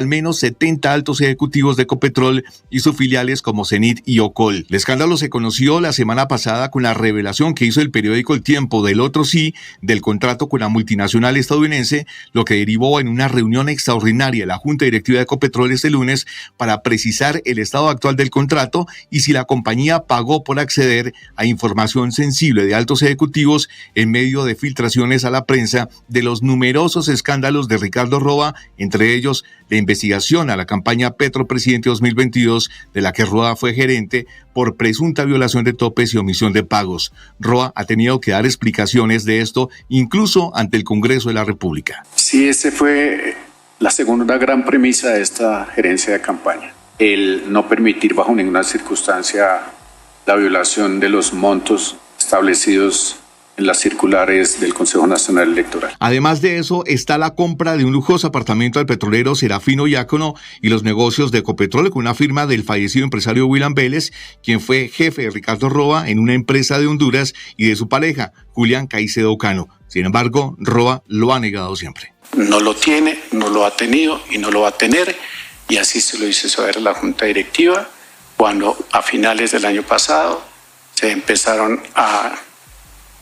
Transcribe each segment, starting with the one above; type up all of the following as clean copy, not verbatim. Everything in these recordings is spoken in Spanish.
al menos 70 altos ejecutivos de Ecopetrol y sus filiales como Cenit y Ocol. El escándalo se conoció la semana pasada con la revelación que hizo el periódico El Tiempo del otro sí del contrato con la multinacional estadounidense, lo que derivó en una reunión extraordinaria de la Junta Directiva de Ecopetrol este lunes para precisar el estado actual del contrato y si la compañía pagó por acceder a información sensible de altos ejecutivos en medio de filtraciones a la prensa de los numerosos escándalos de Ricardo Roa, entre ellos la investigación a la campaña Petro Presidente 2022, de la que Roa fue gerente, por presunta violación de topes y omisión de pagos. Roa ha tenido que dar explicaciones de esto, incluso ante el Congreso de la República. Sí, esa fue la segunda gran premisa de esta gerencia de campaña. El no permitir bajo ninguna circunstancia la violación de los montos establecidos en las circulares del Consejo Nacional Electoral. Además de eso, está la compra de un lujoso apartamento al petrolero Serafino Diácono y los negocios de Ecopetrol con una firma del fallecido empresario William Vélez, quien fue jefe de Ricardo Roa en una empresa de Honduras, y de su pareja, Julián Caicedo Cano. Sin embargo, Roa lo ha negado siempre. No lo tiene, no lo ha tenido y no lo va a tener, y así se lo hizo saber a la Junta Directiva cuando a finales del año pasado se empezaron a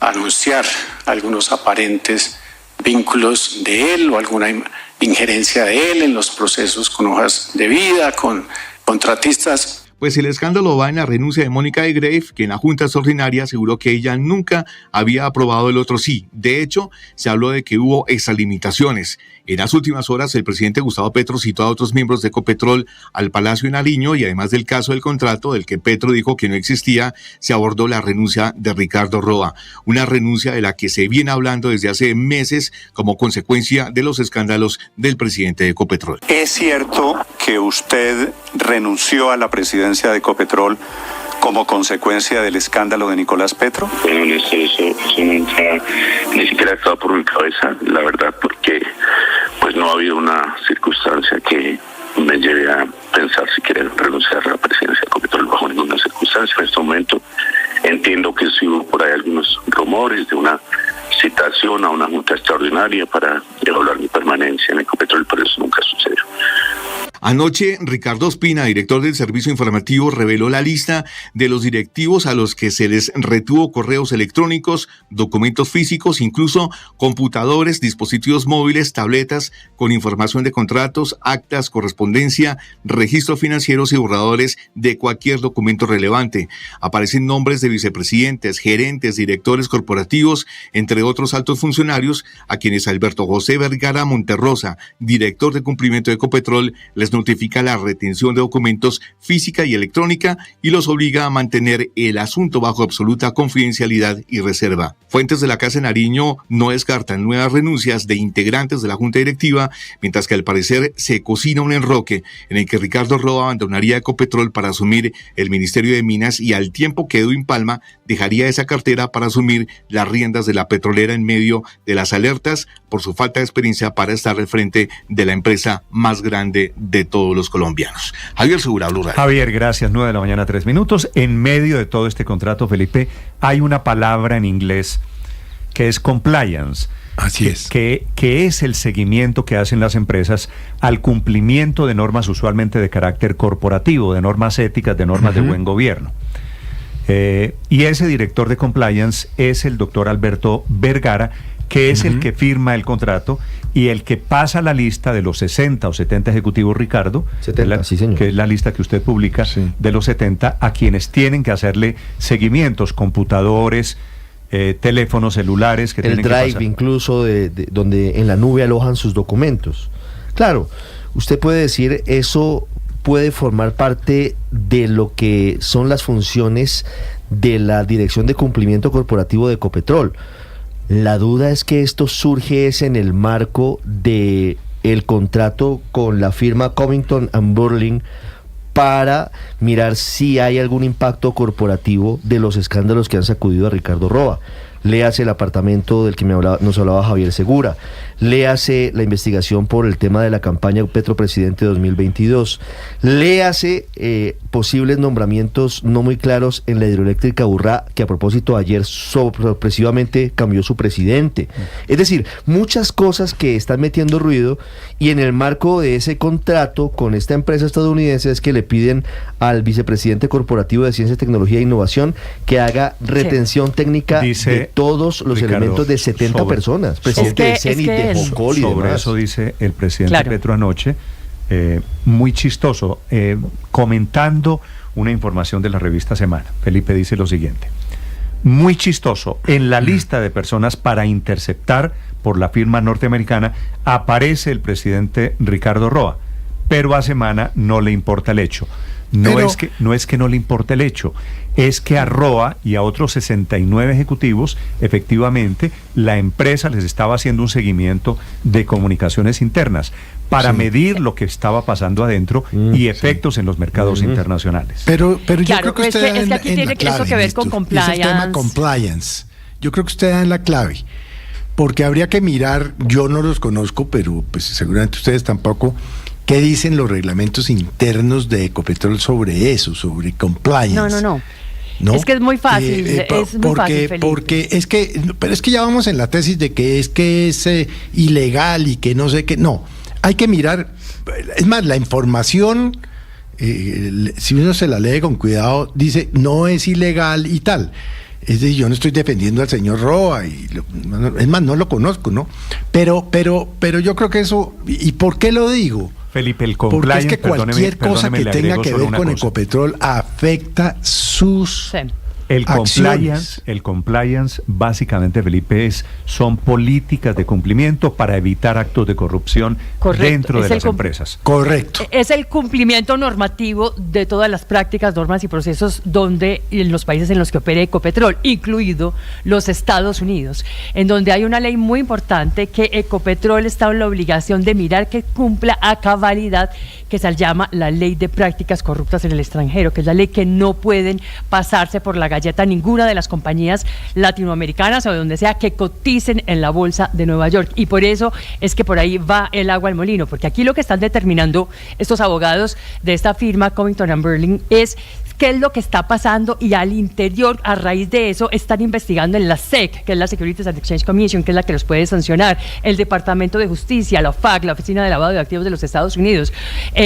anunciar algunos aparentes vínculos de él o alguna injerencia de él en los procesos con hojas de vida, con contratistas. Pues el escándalo va en la renuncia de Mónica de Greiff, que en la Junta Extraordinaria aseguró que ella nunca había aprobado el otro sí. De hecho, se habló de que hubo extralimitaciones. En las últimas horas, el presidente Gustavo Petro citó a otros miembros de Ecopetrol al Palacio de Nariño y además del caso del contrato, del que Petro dijo que no existía, se abordó la renuncia de Ricardo Roa. Una renuncia de la que se viene hablando desde hace meses como consecuencia de los escándalos del presidente de Ecopetrol. ¿Es cierto que usted renunció a la presidencia de Ecopetrol como consecuencia del escándalo de Nicolás Petro? Bueno, eso nunca, ni siquiera ha estado por mi cabeza, la verdad, porque pues no ha habido una circunstancia que me lleve a pensar si quieren renunciar a la presidencia de Ecopetrol bajo ninguna circunstancia. En este momento entiendo que sí hubo por ahí algunos rumores de una citación a una junta extraordinaria para evaluar mi permanencia en Ecopetrol, pero eso nunca sucedió. Anoche, Ricardo Ospina, director del Servicio Informativo, reveló la lista de los directivos a los que se les retuvo correos electrónicos, documentos físicos, incluso computadores, dispositivos móviles, tabletas con información de contratos, actas, correspondencia, registros financieros y borradores de cualquier documento relevante. Aparecen nombres de vicepresidentes, gerentes, directores corporativos, entre otros altos funcionarios, a quienes Alberto José Vergara Monterrosa, director de cumplimiento de Ecopetrol, les notifica la retención de documentos física y electrónica y los obliga a mantener el asunto bajo absoluta confidencialidad y reserva. Fuentes de la Casa de Nariño no descartan nuevas renuncias de integrantes de la Junta Directiva, mientras que al parecer se cocina un enroque en el que Ricardo Roa abandonaría Ecopetrol para asumir el Ministerio de Minas y al tiempo que Edwin Palma dejaría esa cartera para asumir las riendas de la petrolera en medio de las alertas por su falta de experiencia para estar al frente de la empresa más grande de todos los colombianos. Javier Segura, Blue Radio. Javier, gracias. 9:03 a.m. En medio de todo este contrato, Felipe, hay una palabra en inglés que es compliance. Así es. Que es el seguimiento que hacen las empresas al cumplimiento de normas usualmente de carácter corporativo, de normas éticas, de normas de buen gobierno. Y ese director de compliance es el doctor Alberto Vergara, que es el que firma el contrato y el que pasa la lista de los 60 o 70 ejecutivos, Ricardo, 70, sí, señor, que es la lista que usted publica, sí, de los 70 a quienes tienen que hacerle seguimientos, computadores, teléfonos celulares que el tienen drive que pasar. Incluso de donde en la nube alojan sus documentos. Claro, usted puede decir eso puede formar parte de lo que son las funciones de la Dirección de Cumplimiento Corporativo de Ecopetrol. La duda es que esto surge en el marco de el contrato con la firma Covington & Burling para mirar si hay algún impacto corporativo de los escándalos que han sacudido a Ricardo Roa. Léase el apartamento del que nos hablaba Javier Segura, léase la investigación por el tema de la campaña Petro Presidente 2022, léase posibles nombramientos no muy claros en la hidroeléctrica Urrá, que a propósito ayer sorpresivamente cambió su presidente. Es decir, muchas cosas que están metiendo ruido, y en el marco de ese contrato con esta empresa estadounidense es que le piden al vicepresidente corporativo de Ciencia, Tecnología e Innovación que haga retención técnica de todos los elementos de 70 personas, presidente de CENIT, de Jocol y demás. Sobre eso dice el presidente Petro anoche, muy chistoso, comentando una información de la revista Semana. Felipe dice lo siguiente: muy chistoso, en la lista de personas para interceptar por la firma norteamericana aparece el presidente Ricardo Roa, pero a Semana no le importa el hecho. No es que no le importe el hecho, es que a Roa y a otros 69 ejecutivos, efectivamente, la empresa les estaba haciendo un seguimiento de comunicaciones internas para medir lo que estaba pasando adentro y efectos en los mercados internacionales. Pero yo creo que usted es que aquí tiene eso que ver con compliance. Es el tema compliance. Yo creo que usted da en la clave, porque habría que mirar, yo no los conozco, pero pues seguramente ustedes tampoco. ¿Qué dicen los reglamentos internos de Ecopetrol sobre eso, sobre compliance? No. Es que es muy fácil, porque es que ya vamos en la tesis de que es ilegal y que no sé qué. No, hay que mirar, es más, la información, si uno se la lee con cuidado, dice no es ilegal y tal. Es decir, yo no estoy defendiendo al señor Roa, es más, no lo conozco, ¿no? Pero yo creo que eso, ¿y por qué lo digo? Felipe, el compliance, porque es que cualquier cosa que tenga que ver con Ecopetrol afecta sus acciones. El compliance, básicamente, Felipe, son políticas de cumplimiento para evitar actos de corrupción dentro de las empresas. Correcto. Es el cumplimiento normativo de todas las prácticas, normas y procesos donde en los países en los que opera Ecopetrol, incluido los Estados Unidos, en donde hay una ley muy importante que Ecopetrol está en la obligación de mirar que cumpla a cabalidad, que se llama la Ley de Prácticas Corruptas en el Extranjero, que es la ley que no pueden pasarse por la galleta ninguna de las compañías latinoamericanas o de donde sea que coticen en la bolsa de Nueva York. Y por eso es que por ahí va el agua al molino, porque aquí lo que están determinando estos abogados de esta firma Covington & Burling es qué es lo que está pasando, y al interior, a raíz de eso, están investigando en la SEC, que es la Securities and Exchange Commission, que es la que los puede sancionar, el Departamento de Justicia, la OFAC, la Oficina de Lavado de Activos de los Estados Unidos,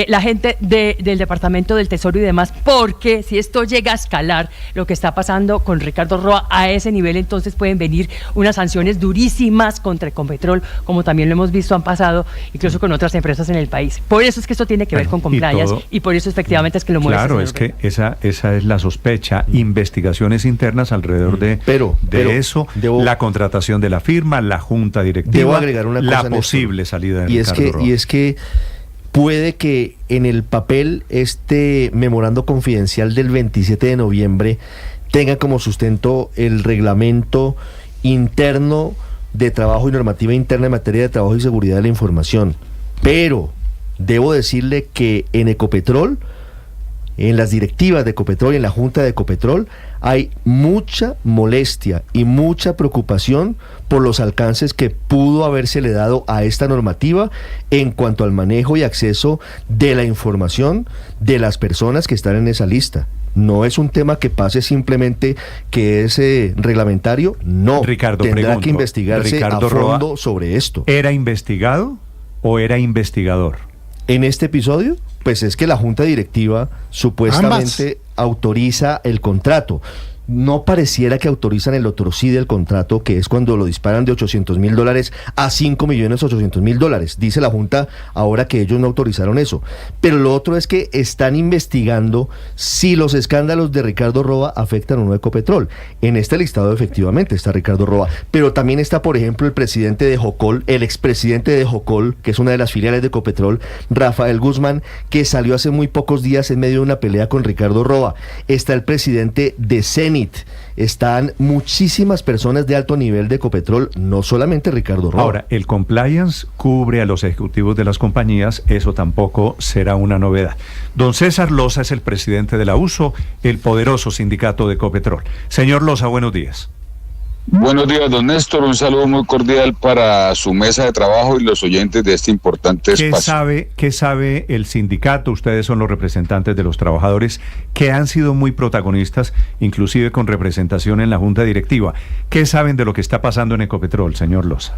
la gente del Departamento del Tesoro y demás, porque si esto llega a escalar lo que está pasando con Ricardo Roa a ese nivel, entonces pueden venir unas sanciones durísimas contra Ecopetrol, como también lo hemos visto, han pasado incluso con otras empresas en el país. Por eso es que esto tiene que ver con compliance, y por eso efectivamente es que lo mueve. Claro, es que esa es la sospecha, investigaciones internas alrededor de eso, la contratación de la firma, la junta directiva, debo agregar una cosa, la posible salida de Ricardo Roa. Y es que puede que en el papel este memorando confidencial del 27 de noviembre tenga como sustento el reglamento interno de trabajo y normativa interna en materia de trabajo y seguridad de la información, pero debo decirle que en Ecopetrol, en las directivas de Ecopetrol y en la junta de Ecopetrol, hay mucha molestia y mucha preocupación por los alcances que pudo habérsele dado a esta normativa en cuanto al manejo y acceso de la información de las personas que están en esa lista. No es un tema que pase simplemente que es reglamentario, no. Ricardo, tendrá que investigarse a fondo Roa sobre esto. ¿Era investigado o era investigador? En este episodio, pues es que la junta directiva supuestamente autoriza el contrato. No pareciera que autorizan el otro sí del contrato, que es cuando lo disparan de $800,000 a $5,800,000. Dice la Junta ahora que ellos no autorizaron eso. Pero lo otro es que están investigando si los escándalos de Ricardo Roa afectan o no a Ecopetrol. En este listado efectivamente está Ricardo Roa, pero también está, por ejemplo, el presidente de Jocol, el expresidente de Jocol, que es una de las filiales de Ecopetrol, Rafael Guzmán, que salió hace muy pocos días en medio de una pelea con Ricardo Roa. Está el presidente de CENIT. Están muchísimas personas de alto nivel de Ecopetrol, no solamente Ricardo Roa. Ahora, el compliance cubre a los ejecutivos de las compañías, eso tampoco será una novedad. Don César Loza es el presidente de la USO, el poderoso sindicato de Ecopetrol. Señor Loza, buenos días. Buenos días, don Néstor. Un saludo muy cordial para su mesa de trabajo y los oyentes de este importante espacio. ¿Qué sabe el sindicato? Ustedes son los representantes de los trabajadores que han sido muy protagonistas, inclusive con representación en la Junta Directiva. ¿Qué saben de lo que está pasando en Ecopetrol, señor Loza?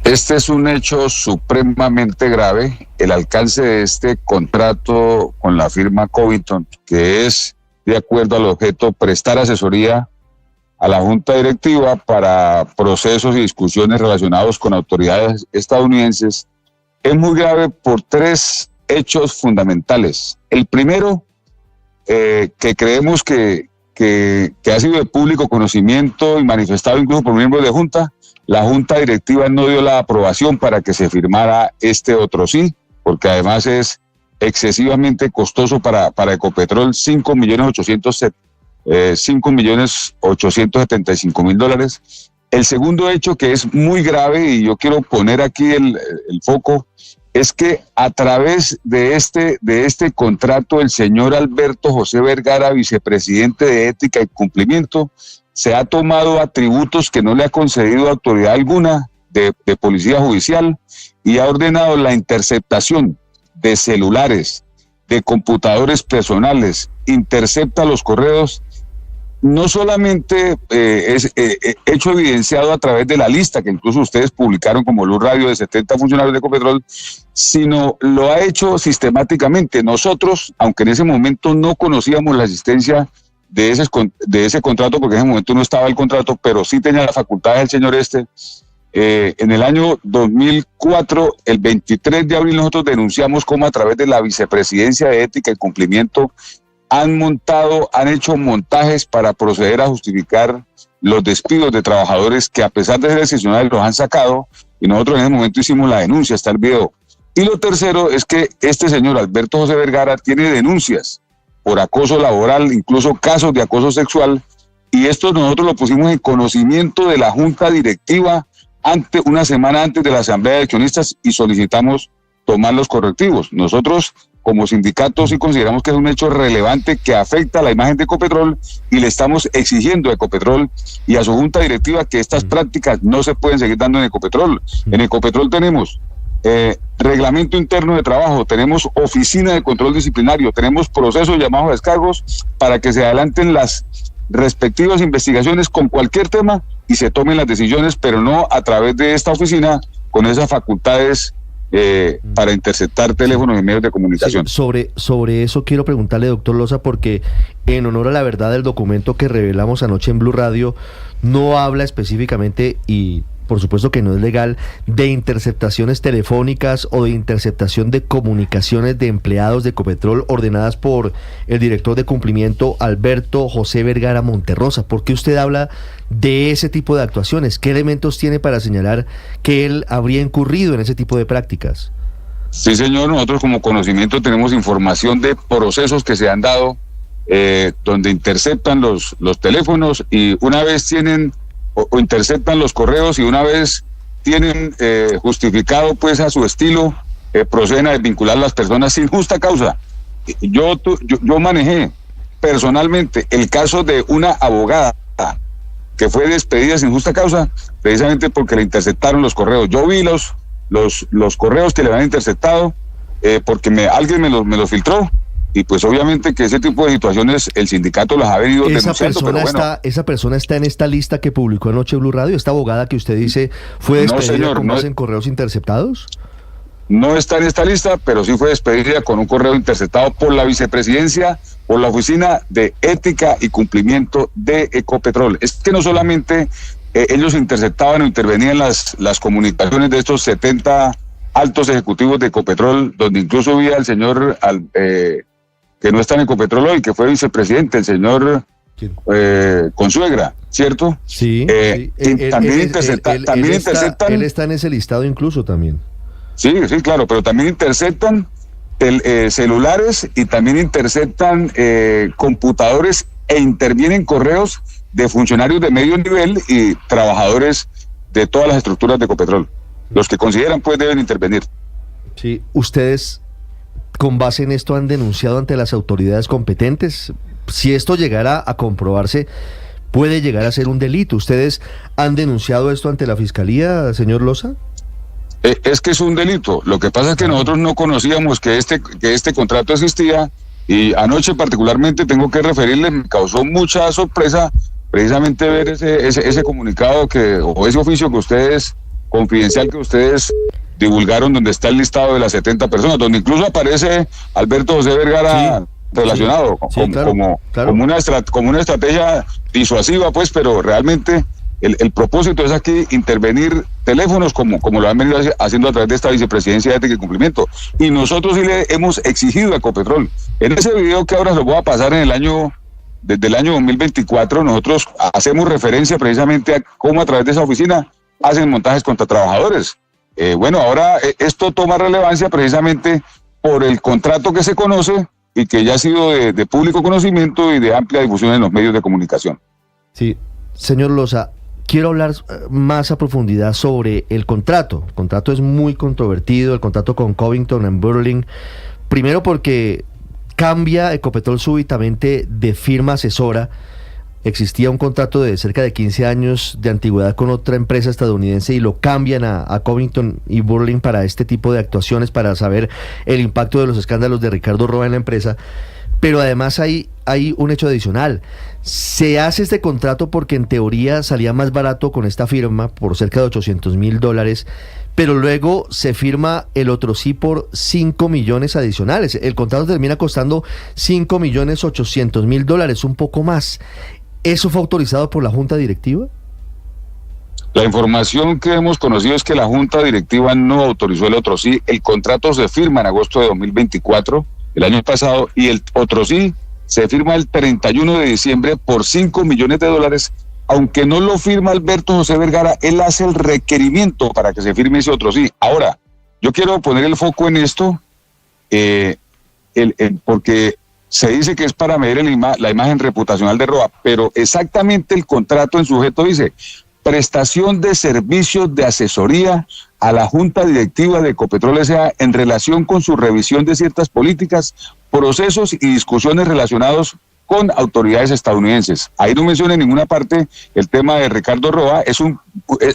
Este es un hecho supremamente grave. El alcance de este contrato con la firma Covington, que es, de acuerdo al objeto, prestar asesoría a la Junta Directiva para procesos y discusiones relacionados con autoridades estadounidenses, es muy grave por 3 hechos fundamentales. El primero, que creemos que ha sido de público conocimiento y manifestado incluso por miembros de Junta, la Junta Directiva no dio la aprobación para que se firmara este otro sí, porque además es excesivamente costoso para Ecopetrol, $5.875.000. El segundo hecho, que es muy grave, y yo quiero poner aquí el foco, es que a través de este contrato, el señor Alberto José Vergara, vicepresidente de Ética y Cumplimiento, se ha tomado atributos que no le ha concedido autoridad alguna de Policía Judicial y ha ordenado la interceptación de celulares, de computadores personales, intercepta los correos. No solamente es hecho evidenciado a través de la lista que incluso ustedes publicaron como Blue Radio de 70 funcionarios de Ecopetrol, sino lo ha hecho sistemáticamente. Nosotros, aunque en ese momento no conocíamos la existencia de ese contrato, porque en ese momento no estaba el contrato, pero sí tenía la facultad del señor en el año 2004, el 23 de abril, nosotros denunciamos cómo a través de la Vicepresidencia de Ética y Cumplimiento han hecho montajes para proceder a justificar los despidos de trabajadores que, a pesar de ser excepcionales, los han sacado, y nosotros en ese momento hicimos la denuncia, está el video. Y lo tercero es que este señor Alberto José Vergara tiene denuncias por acoso laboral, incluso casos de acoso sexual, y esto nosotros lo pusimos en conocimiento de la Junta Directiva una semana antes de la Asamblea de Accionistas, y solicitamos tomar los correctivos. Nosotros, como sindicato, sí consideramos que es un hecho relevante que afecta a la imagen de Ecopetrol, y le estamos exigiendo a Ecopetrol y a su Junta Directiva que estas prácticas no se pueden seguir dando en Ecopetrol. En Ecopetrol tenemos reglamento interno de trabajo, tenemos oficina de control disciplinario, tenemos procesos llamados descargos para que se adelanten las respectivas investigaciones con cualquier tema y se tomen las decisiones, pero no a través de esta oficina con esas facultades para interceptar teléfonos y medios de comunicación. Sí, sobre eso quiero preguntarle, doctor Loza, porque en honor a la verdad, el documento que revelamos anoche en Blue Radio no habla específicamente, y por supuesto que no es legal, de interceptaciones telefónicas o de interceptación de comunicaciones de empleados de Ecopetrol ordenadas por el director de cumplimiento Alberto José Vergara Monterrosa. ¿Por qué usted habla de ese tipo de actuaciones? ¿Qué elementos tiene para señalar que él habría incurrido en ese tipo de prácticas? Sí, señor, nosotros como conocimiento tenemos información de procesos que se han dado donde interceptan los teléfonos, y una vez tienen o interceptan los correos, y una vez tienen justificado pues a su estilo, proceden a desvincular a las personas sin justa causa. Yo manejé personalmente el caso de una abogada que fue despedida sin justa causa, precisamente porque le interceptaron los correos. Yo vi los correos que le habían interceptado, porque alguien me los filtró. Y pues obviamente que ese tipo de situaciones el sindicato las ha venido denunciando, pero bueno. ¿Esa persona está en esta lista que publicó anoche Blue Radio? ¿Esta abogada que usted dice fue despedida, no, señor, con base en correos interceptados? No está en esta lista, pero sí fue despedida con un correo interceptado por la vicepresidencia, por la Oficina de Ética y Cumplimiento de Ecopetrol. Es que no solamente ellos interceptaban o intervenían las comunicaciones de estos 70 altos ejecutivos de Ecopetrol, donde incluso había el señor que no está en Ecopetrol hoy, que fue vicepresidente, el señor Consuegra, ¿cierto? Sí. También interceptan. Él está en ese listado incluso también. Sí, claro, pero también interceptan celulares, y también interceptan computadores, e intervienen correos de funcionarios de medio nivel y trabajadores de todas las estructuras de Ecopetrol. Los que consideran pues deben intervenir. Sí, ustedes con base en esto han denunciado ante las autoridades competentes. Si esto llegara a comprobarse, puede llegar a ser un delito. ¿Ustedes han denunciado esto ante la Fiscalía, señor Loza? Es que es un delito. Lo que pasa es que nosotros no conocíamos que este contrato existía, y anoche particularmente tengo que referirle, me causó mucha sorpresa precisamente ver ese comunicado o ese oficio que ustedes, confidencial, que ustedes divulgaron, donde está el listado de las 70 personas, donde incluso aparece Alberto José Vergara relacionado, como una estrategia disuasiva, pues, pero realmente el propósito es aquí intervenir teléfonos como lo han venido haciendo a través de esta Vicepresidencia de Ética y Cumplimiento. Y nosotros sí le hemos exigido a Ecopetrol. En ese video que ahora se lo voy a pasar desde el año 2024, nosotros hacemos referencia precisamente a cómo a través de esa oficina hacen montajes contra trabajadores. Bueno, ahora esto toma relevancia precisamente por el contrato que se conoce y que ya ha sido de público conocimiento y de amplia difusión en los medios de comunicación. Sí, señor Loza, quiero hablar más a profundidad sobre el contrato. El contrato es muy controvertido, el contrato con Covington & Burling. Primero porque cambia Ecopetrol súbitamente de firma asesora. Existía un contrato de cerca de 15 años de antigüedad con otra empresa estadounidense y lo cambian a Covington & Burling para este tipo de actuaciones, para saber el impacto de los escándalos de Ricardo Roa en la empresa. Pero además hay un hecho adicional. Se hace este contrato porque en teoría salía más barato con esta firma por cerca de $800,000, pero luego se firma el otro sí por 5 millones adicionales. El contrato termina costando $5,800,000, un poco más. ¿Eso fue autorizado por la Junta Directiva? La información que hemos conocido es que la Junta Directiva no autorizó el otro sí. El contrato se firma en agosto de 2024, el año pasado, y el otro sí se firma el 31 de diciembre por $5 millones, aunque no lo firma Alberto José Vergara. Él hace el requerimiento para que se firme ese otro sí. Ahora, yo quiero poner el foco en esto, porque se dice que es para medir la imagen reputacional de Roa, pero exactamente el contrato en sujeto dice: prestación de servicios de asesoría a la Junta Directiva de Ecopetrol S.A. en relación con su revisión de ciertas políticas, procesos y discusiones relacionados con autoridades estadounidenses. Ahí no menciona en ninguna parte el tema de Ricardo Roa.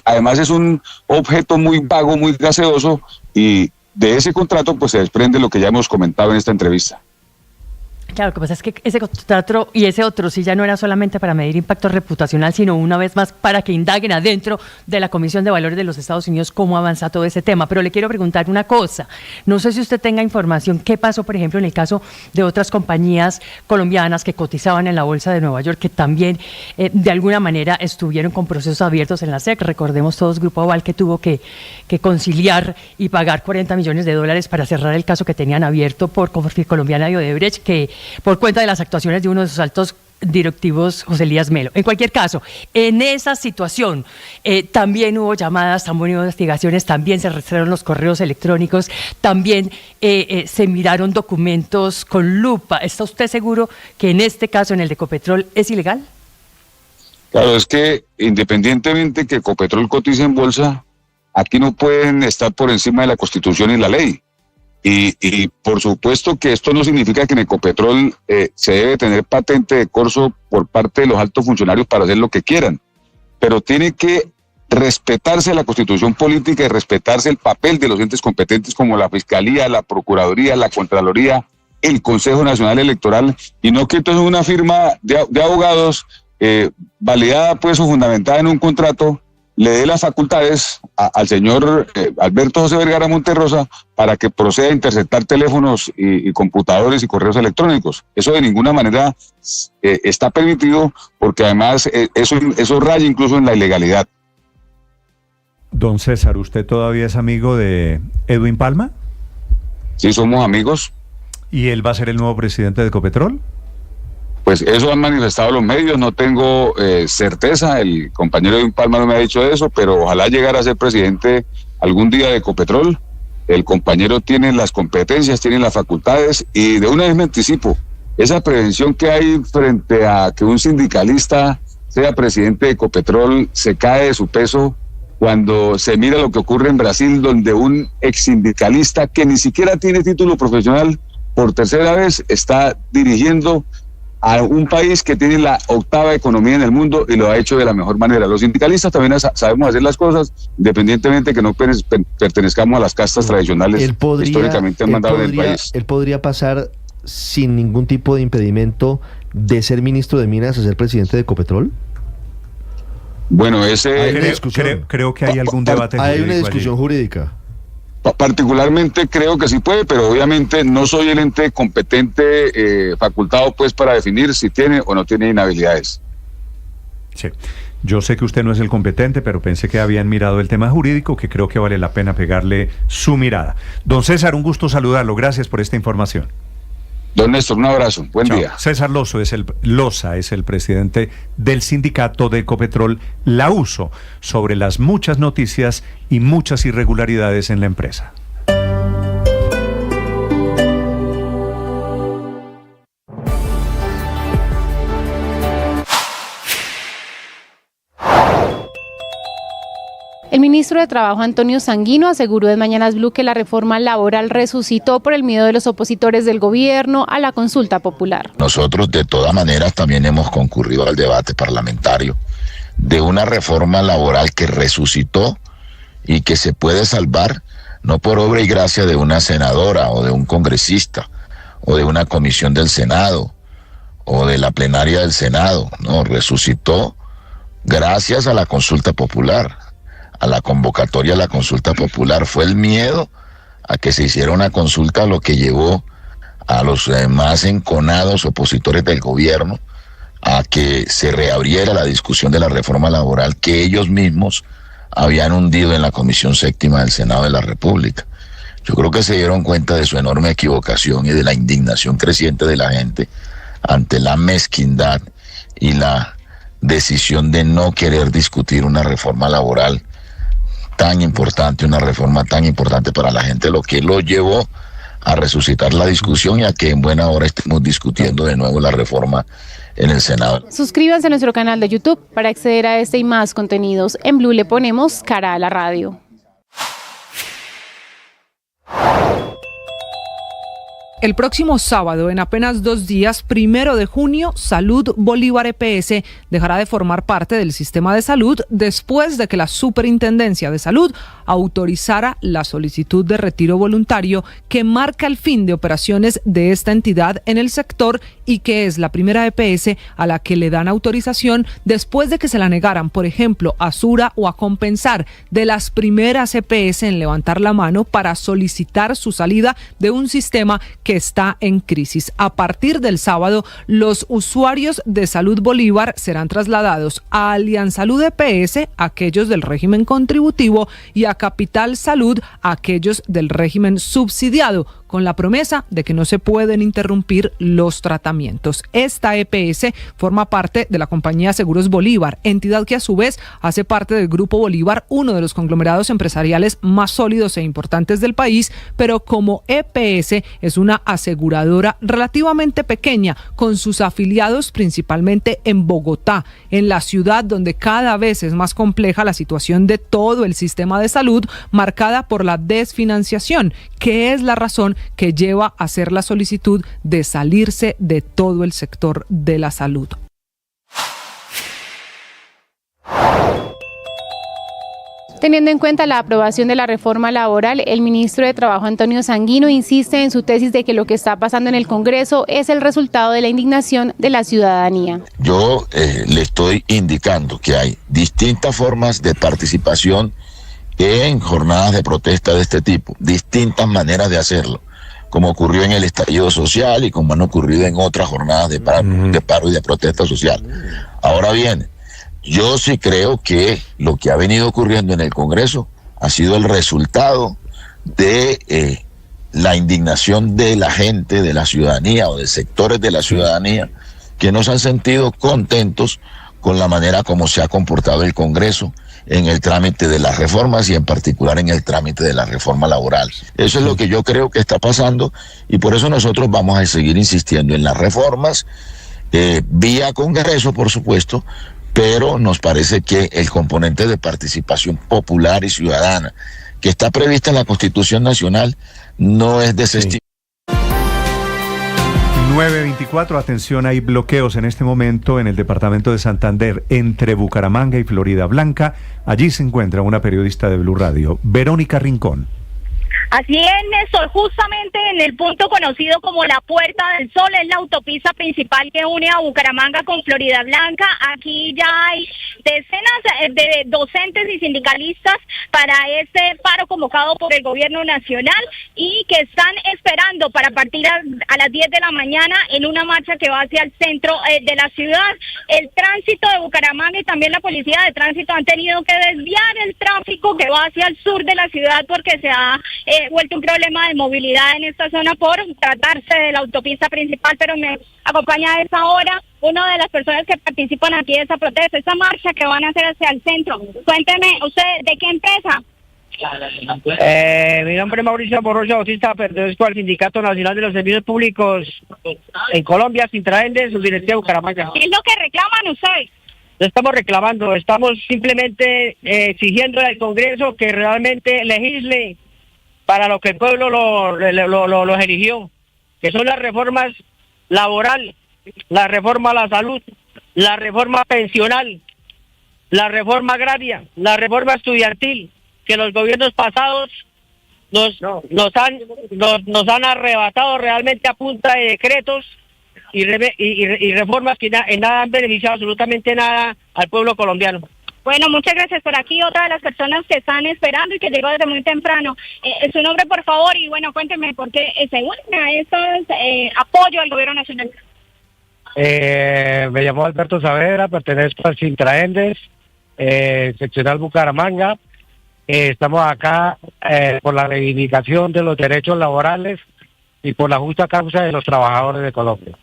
Además es un objeto muy vago, muy gaseoso, y de ese contrato pues se desprende lo que ya hemos comentado en esta entrevista. Claro, lo que pasa es que ese contrato y ese otro sí ya no era solamente para medir impacto reputacional, sino una vez más para que indaguen adentro de la Comisión de Valores de los Estados Unidos cómo avanza todo ese tema. Pero le quiero preguntar una cosa, no sé si usted tenga información, ¿qué pasó, por ejemplo, en el caso de otras compañías colombianas que cotizaban en la Bolsa de Nueva York, que también de alguna manera estuvieron con procesos abiertos en la SEC? Recordemos todos Grupo Aval, que tuvo que conciliar y pagar $40 millones para cerrar el caso que tenían abierto por Colombiana y Odebrecht, que por cuenta de las actuaciones de uno de sus altos directivos, José Elías Melo. En cualquier caso, en esa situación también hubo llamadas, también hubo investigaciones, también se rastrearon los correos electrónicos, también se miraron documentos con lupa. ¿Está usted seguro que en este caso, en el de Ecopetrol, es ilegal? Claro, es que independientemente que Ecopetrol cotice en bolsa, aquí no pueden estar por encima de la Constitución y la ley. Y por supuesto que esto no significa que en Ecopetrol se debe tener patente de corso por parte de los altos funcionarios para hacer lo que quieran, pero tiene que respetarse la Constitución política y respetarse el papel de los entes competentes como la Fiscalía, la Procuraduría, la Contraloría, el Consejo Nacional Electoral, y no que entonces una firma de abogados validada pues o fundamentada en un contrato le dé las facultades al señor Alberto José Vergara Monterrosa para que proceda a interceptar teléfonos y computadores y correos electrónicos. Eso de ninguna manera está permitido, porque además eso raya incluso en la ilegalidad. Don César, ¿usted todavía es amigo de Edwin Palma? Sí, somos amigos. ¿Y él va a ser el nuevo presidente de Ecopetrol? Pues eso han manifestado los medios, no tengo certeza, el compañero Edwin Palma no me ha dicho eso, pero ojalá llegara a ser presidente algún día de Ecopetrol. El compañero tiene las competencias, tiene las facultades, y de una vez me anticipo, esa prevención que hay frente a que un sindicalista sea presidente de Ecopetrol se cae de su peso cuando se mira lo que ocurre en Brasil, donde un ex sindicalista que ni siquiera tiene título profesional por tercera vez está dirigiendo a un país que tiene la 8ª economía en el mundo y lo ha hecho de la mejor manera. Los sindicalistas también sabemos hacer las cosas, independientemente que no pertenezcamos a las castas tradicionales históricamente mandadas en el país. Él podría pasar sin ningún tipo de impedimento de ser ministro de Minas a ser presidente de Ecopetrol. Bueno, creo que hay algún debate jurídico. Hay una discusión jurídica. Particularmente creo que sí puede, pero obviamente no soy el ente competente facultado pues para definir si tiene o no tiene inhabilidades. Sí, yo sé que usted no es el competente, pero pensé que habían mirado el tema jurídico, que creo que vale la pena pegarle su mirada. Don César, un gusto saludarlo, gracias por esta información. Don Néstor, un abrazo, buen día. César Loza es el presidente del sindicato de Ecopetrol, la USO, sobre las muchas noticias y muchas irregularidades en la empresa. El ministro de Trabajo, Antonio Sanguino, aseguró en Mañanas Blue que la reforma laboral resucitó por el miedo de los opositores del gobierno a la consulta popular. Nosotros de todas maneras también hemos concurrido al debate parlamentario de una reforma laboral que resucitó y que se puede salvar no por obra y gracia de una senadora o de un congresista o de una comisión del Senado o de la plenaria del Senado, no, resucitó gracias a la consulta popular. A la convocatoria a la consulta popular. Fue el miedo a que se hiciera una consulta lo que llevó a los más enconados opositores del gobierno a que se reabriera la discusión de la reforma laboral que ellos mismos habían hundido en la Comisión Séptima del Senado de la República. Yo creo que se dieron cuenta de su enorme equivocación y de la indignación creciente de la gente ante la mezquindad y la decisión de no querer discutir una reforma laboral tan importante, una reforma tan importante para la gente, lo que lo llevó a resucitar la discusión y a que en buena hora estemos discutiendo de nuevo la reforma en el Senado. Suscríbanse a nuestro canal de YouTube para acceder a este y más contenidos. En Blue le ponemos cara a la radio. El próximo sábado, en apenas 2 días, 1 de junio, Salud Bolívar EPS dejará de formar parte del sistema de salud después de que la Superintendencia de Salud autorizara la solicitud de retiro voluntario que marca el fin de operaciones de esta entidad en el sector y que es la primera EPS a la que le dan autorización después de que se la negaran, por ejemplo, a Sura o a Compensar, de las primeras EPS en levantar la mano para solicitar su salida de un sistema que está en crisis. A partir del sábado, los usuarios de Salud Bolívar serán trasladados a Aliansalud EPS, aquellos del régimen contributivo, y a Capital Salud, aquellos del régimen subsidiado, con la promesa de que no se pueden interrumpir los tratamientos. Esta EPS forma parte de la compañía Seguros Bolívar, entidad que a su vez hace parte del Grupo Bolívar, uno de los conglomerados empresariales más sólidos e importantes del país, pero como EPS es una aseguradora relativamente pequeña, con sus afiliados principalmente en Bogotá, en la ciudad donde cada vez es más compleja la situación de todo el sistema de salud, marcada por la desfinanciación, que es la razón que lleva a hacer la solicitud de salirse de todo el sector de la salud. Teniendo en cuenta la aprobación de la reforma laboral, el ministro de Trabajo, Antonio Sanguino, insiste en su tesis de que lo que está pasando en el Congreso es el resultado de la indignación de la ciudadanía. Yo le estoy indicando que hay distintas formas de participación en jornadas de protesta de este tipo, distintas maneras de hacerlo, como ocurrió en el estallido social y como han ocurrido en otras jornadas de paro y de protesta social. Ahora bien, yo sí creo que lo que ha venido ocurriendo en el Congreso ha sido el resultado de la indignación de la gente, de la ciudadanía o de sectores de la ciudadanía que no se han sentido contentos con la manera como se ha comportado el Congreso en el trámite de las reformas y en particular en el trámite de la reforma laboral. Eso es lo que yo creo que está pasando y por eso nosotros vamos a seguir insistiendo en las reformas, vía Congreso, por supuesto, pero nos parece que el componente de participación popular y ciudadana que está prevista en la Constitución Nacional no es desestimable. 9:24, atención, hay bloqueos en este momento en el departamento de Santander, entre Bucaramanga y Florida Blanca. Allí se encuentra una periodista de Blue Radio, Verónica Rincón. Así es, Néstor, justamente en el punto conocido como la Puerta del Sol, es la autopista principal que une a Bucaramanga con Florida Blanca. Aquí ya hay decenas de docentes y sindicalistas para este paro convocado por el gobierno nacional y que están esperando para partir a las 10 de la mañana en una marcha que va hacia el centro de la ciudad. El tránsito de Bucaramanga y también la policía de tránsito han tenido que desviar el tráfico que va hacia el sur de la ciudad porque se ha vuelto un problema de movilidad en esta zona por tratarse de la autopista principal, pero me acompaña a esa hora una de las personas que participan aquí de esa protesta, esa marcha que van a hacer hacia el centro. Cuénteme, ¿usted de qué empresa? Mi nombre es Mauricio Borrocha Bautista, pertenezco al Sindicato Nacional de los Servicios Públicos en Colombia, Sintraende, su dirección de Bucaramanga. ¿Qué es lo que reclaman ustedes? No estamos reclamando, estamos simplemente exigiendo al Congreso que realmente legisle para lo que el pueblo los eligió, que son las reformas laboral, la reforma a la salud, la reforma pensional, la reforma agraria, la reforma estudiantil, que los gobiernos pasados nos han arrebatado realmente a punta de decretos y reformas que en nada han beneficiado absolutamente nada al pueblo colombiano. Bueno, muchas gracias. Por aquí otra de las personas que están esperando y que llegó desde muy temprano. Su nombre, por favor, y bueno, cuénteme por qué se unen a estos apoyo al gobierno nacional. Me llamo Alberto Saavedra, pertenezco al Sintraendes, seccional Bucaramanga. Estamos acá por la reivindicación de los derechos laborales y por la justa causa de los trabajadores de Colombia.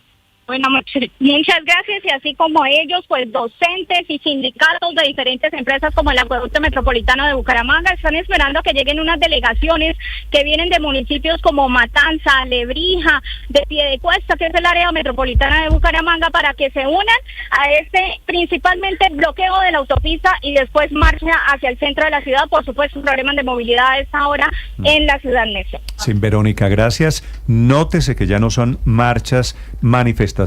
Bueno, muchas gracias, y así como ellos, pues docentes y sindicatos de diferentes empresas como el Acueducto Metropolitano de Bucaramanga están esperando que lleguen unas delegaciones que vienen de municipios como Matanza, Lebrija, de Piedecuesta, que es el área metropolitana de Bucaramanga, para que se unan a este principalmente bloqueo de la autopista y después marcha hacia el centro de la ciudad. Por supuesto, problemas de movilidad a esta hora en la ciudad Néstor. Sí, Verónica, gracias. Nótese que ya no son marchas, manifestaciones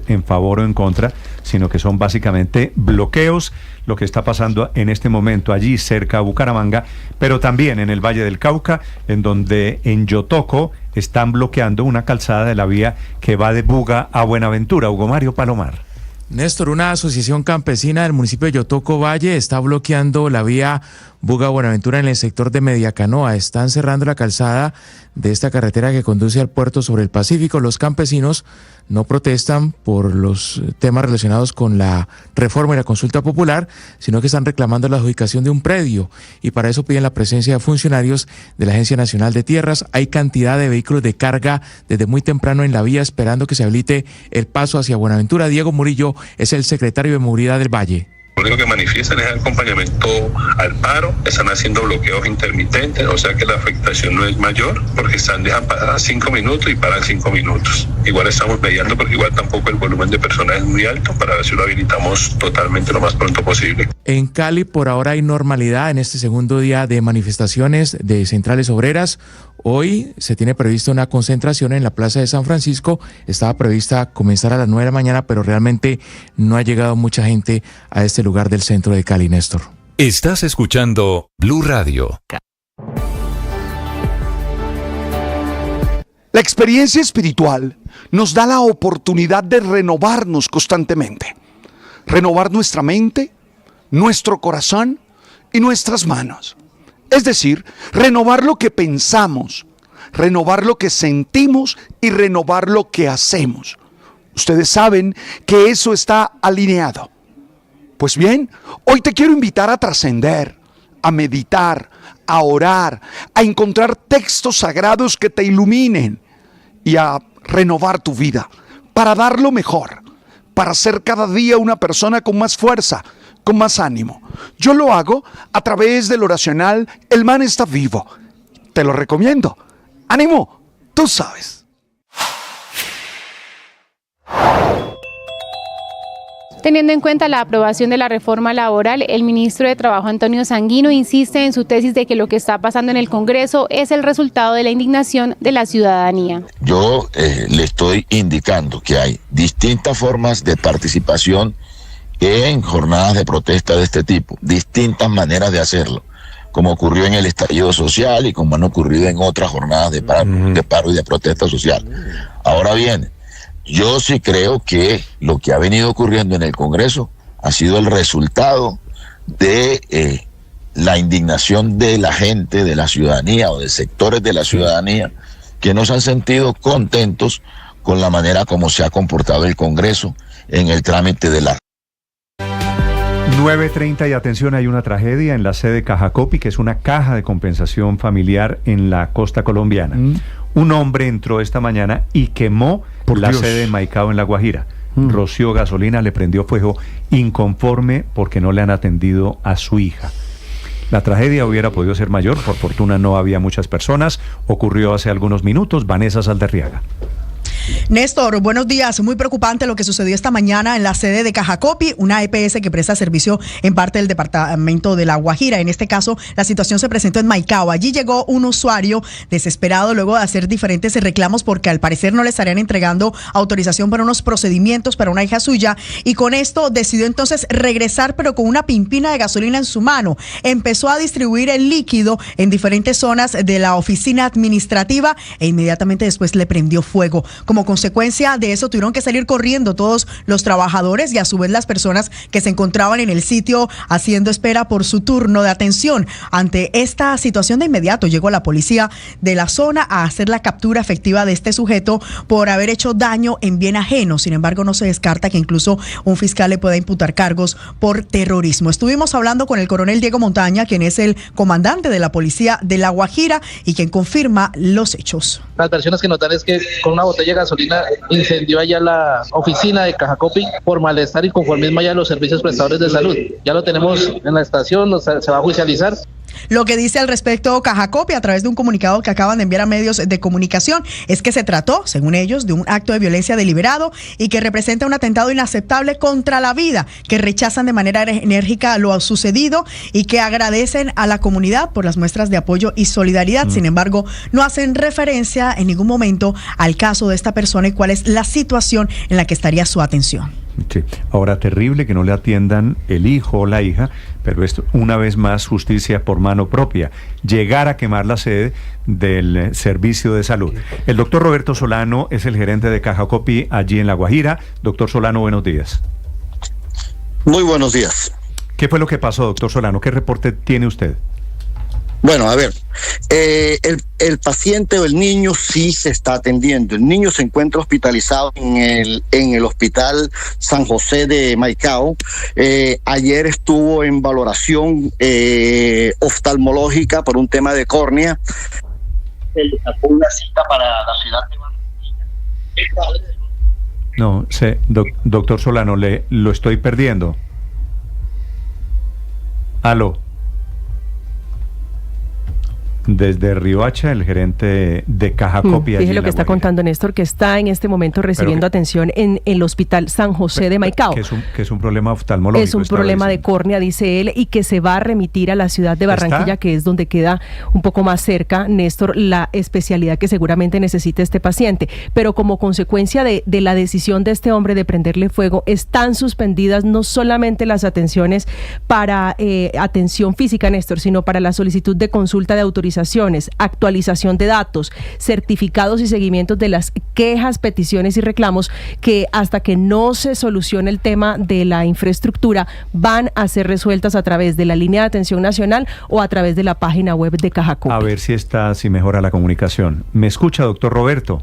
en favor o en contra, sino que son básicamente bloqueos, lo que está pasando en este momento allí cerca a Bucaramanga, pero también en el Valle del Cauca, en donde en Yotoco están bloqueando una calzada de la vía que va de Buga a Buenaventura. Hugo Mario Palomar. Néstor, una asociación campesina del municipio de Yotoco Valle está bloqueando la vía Buga-Buenaventura en el sector de Mediacanoa. Están cerrando la calzada de esta carretera que conduce al puerto sobre el Pacífico. Los campesinos no protestan por los temas relacionados con la reforma y la consulta popular, sino que están reclamando la adjudicación de un predio, y para eso piden la presencia de funcionarios de la Agencia Nacional de Tierras. Hay cantidad de vehículos de carga desde muy temprano en la vía esperando que se habilite el paso hacia Buenaventura. Diego Murillo es el secretario de Movilidad del Valle. Lo único que manifiestan es acompañamiento al paro, están haciendo bloqueos intermitentes, o sea que la afectación no es mayor, porque dejan pasar 5 minutos y paran 5 minutos. Igual estamos mediando, porque igual tampoco el volumen de personas es muy alto, para ver si lo habilitamos totalmente lo más pronto posible. En Cali por ahora hay normalidad en este segundo día de manifestaciones de centrales obreras. Hoy se tiene prevista una concentración en la Plaza de San Francisco. Estaba prevista comenzar a las 9 de la mañana, pero realmente no ha llegado mucha gente a este lugar del centro de Cali, Néstor. Estás escuchando Blue Radio. La experiencia espiritual nos da la oportunidad de renovarnos constantemente. Renovar nuestra mente, nuestro corazón y nuestras manos. Es decir, renovar lo que pensamos, renovar lo que sentimos y renovar lo que hacemos. Ustedes saben que eso está alineado. Pues bien, hoy te quiero invitar a trascender, a meditar, a orar, a encontrar textos sagrados que te iluminen y a renovar tu vida para dar lo mejor, para ser cada día una persona con más fuerza, con más ánimo. Yo lo hago a través del oracional El Man Está Vivo. Te lo recomiendo. ¡Ánimo! Tú sabes. Teniendo en cuenta la aprobación de la reforma laboral, el ministro de Trabajo, Antonio Sanguino, insiste en su tesis de que lo que está pasando en el Congreso es el resultado de la indignación de la ciudadanía. Yo le estoy indicando que hay distintas formas de participación en jornadas de protesta de este tipo, distintas maneras de hacerlo, como ocurrió en el estallido social y como han ocurrido en otras jornadas de paro y de protesta social. Ahora bien, yo sí creo que lo que ha venido ocurriendo en el Congreso ha sido el resultado de la indignación de la gente, de la ciudadanía o de sectores de la ciudadanía que no se han sentido contentos con la manera como se ha comportado el Congreso en el trámite de la... 9:30 y atención, hay una tragedia en la sede Cajacopi, que es una caja de compensación familiar en la costa colombiana. Un hombre entró esta mañana y quemó la sede de Maicao en La Guajira. Roció gasolina, le prendió fuego, inconforme porque no le han atendido a su hija. La tragedia hubiera podido ser mayor, por fortuna no había muchas personas. Ocurrió hace algunos minutos. Vanessa Saldarriaga. Néstor, buenos días. Muy preocupante lo que sucedió esta mañana en la sede de Cajacopi, una EPS que presta servicio en parte del departamento de La Guajira. En este caso, la situación se presentó en Maicao. Allí llegó un usuario desesperado luego de hacer diferentes reclamos porque al parecer no le estarían entregando autorización para unos procedimientos para una hija suya, y con esto decidió entonces regresar, pero con una pimpina de gasolina en su mano. Empezó a distribuir el líquido en diferentes zonas de la oficina administrativa e inmediatamente después le prendió fuego. Como consecuencia de eso tuvieron que salir corriendo todos los trabajadores y a su vez las personas que se encontraban en el sitio haciendo espera por su turno de atención. Ante esta situación, de inmediato llegó la policía de la zona a hacer la captura efectiva de este sujeto por haber hecho daño en bien ajeno. Sin embargo, no se descarta que incluso un fiscal le pueda imputar cargos por terrorismo. Estuvimos hablando con el coronel Diego Montaña, quien es el comandante de la policía de La Guajira y quien confirma los hechos. Las versiones que nos dan es que con una botella de gasolina incendió allá la oficina de Cajacopi por malestar y conformismo allá de los servicios prestadores de salud. Ya lo tenemos en la estación, se va a judicializar. Lo que dice al respecto Cajacopi a través de un comunicado que acaban de enviar a medios de comunicación es que se trató, según ellos, de un acto de violencia deliberado y que representa un atentado inaceptable contra la vida, que rechazan de manera enérgica lo sucedido y que agradecen a la comunidad por las muestras de apoyo y solidaridad. Sin embargo, no hacen referencia en ningún momento al caso de esta persona y cuál es la situación en la que estaría su atención. Sí. Ahora, terrible que no le atiendan el hijo o la hija, pero esto, una vez más, justicia por mano propia. Llegar a quemar la sede del servicio de salud. El doctor Roberto Solano es el gerente de Cajacopi allí en La Guajira. Doctor Solano, buenos días. Muy buenos días. ¿Qué fue lo que pasó, doctor Solano? ¿Qué reporte tiene usted? Bueno, a ver, el paciente o el niño sí se está atendiendo. El niño se encuentra hospitalizado en el hospital San José de Maicao. Ayer estuvo en valoración oftalmológica por un tema de córnea. Se le sacó una cita para la ciudad de Barranquilla. No sé, doctor Solano, lo estoy perdiendo. Aló. Desde Riohacha, el gerente de Cajacopi. Dije lo que está contando Néstor, que está en este momento recibiendo atención en el hospital San José de Maicao. Que es un problema oftalmológico. Es un problema de córnea, dice él, y que se va a remitir a la ciudad de Barranquilla, que es donde queda un poco más cerca, Néstor, la especialidad que seguramente necesita este paciente. Pero como consecuencia de la decisión de este hombre de prenderle fuego, están suspendidas no solamente las atenciones para atención física, Néstor, sino para la solicitud de consulta de autorización, actualización de datos, certificados y seguimientos de las quejas, peticiones y reclamos que hasta que no se solucione el tema de la infraestructura van a ser resueltas a través de la línea de atención nacional o a través de la página web de Cajacopi. A ver si mejora la comunicación. ¿Me escucha, doctor Roberto?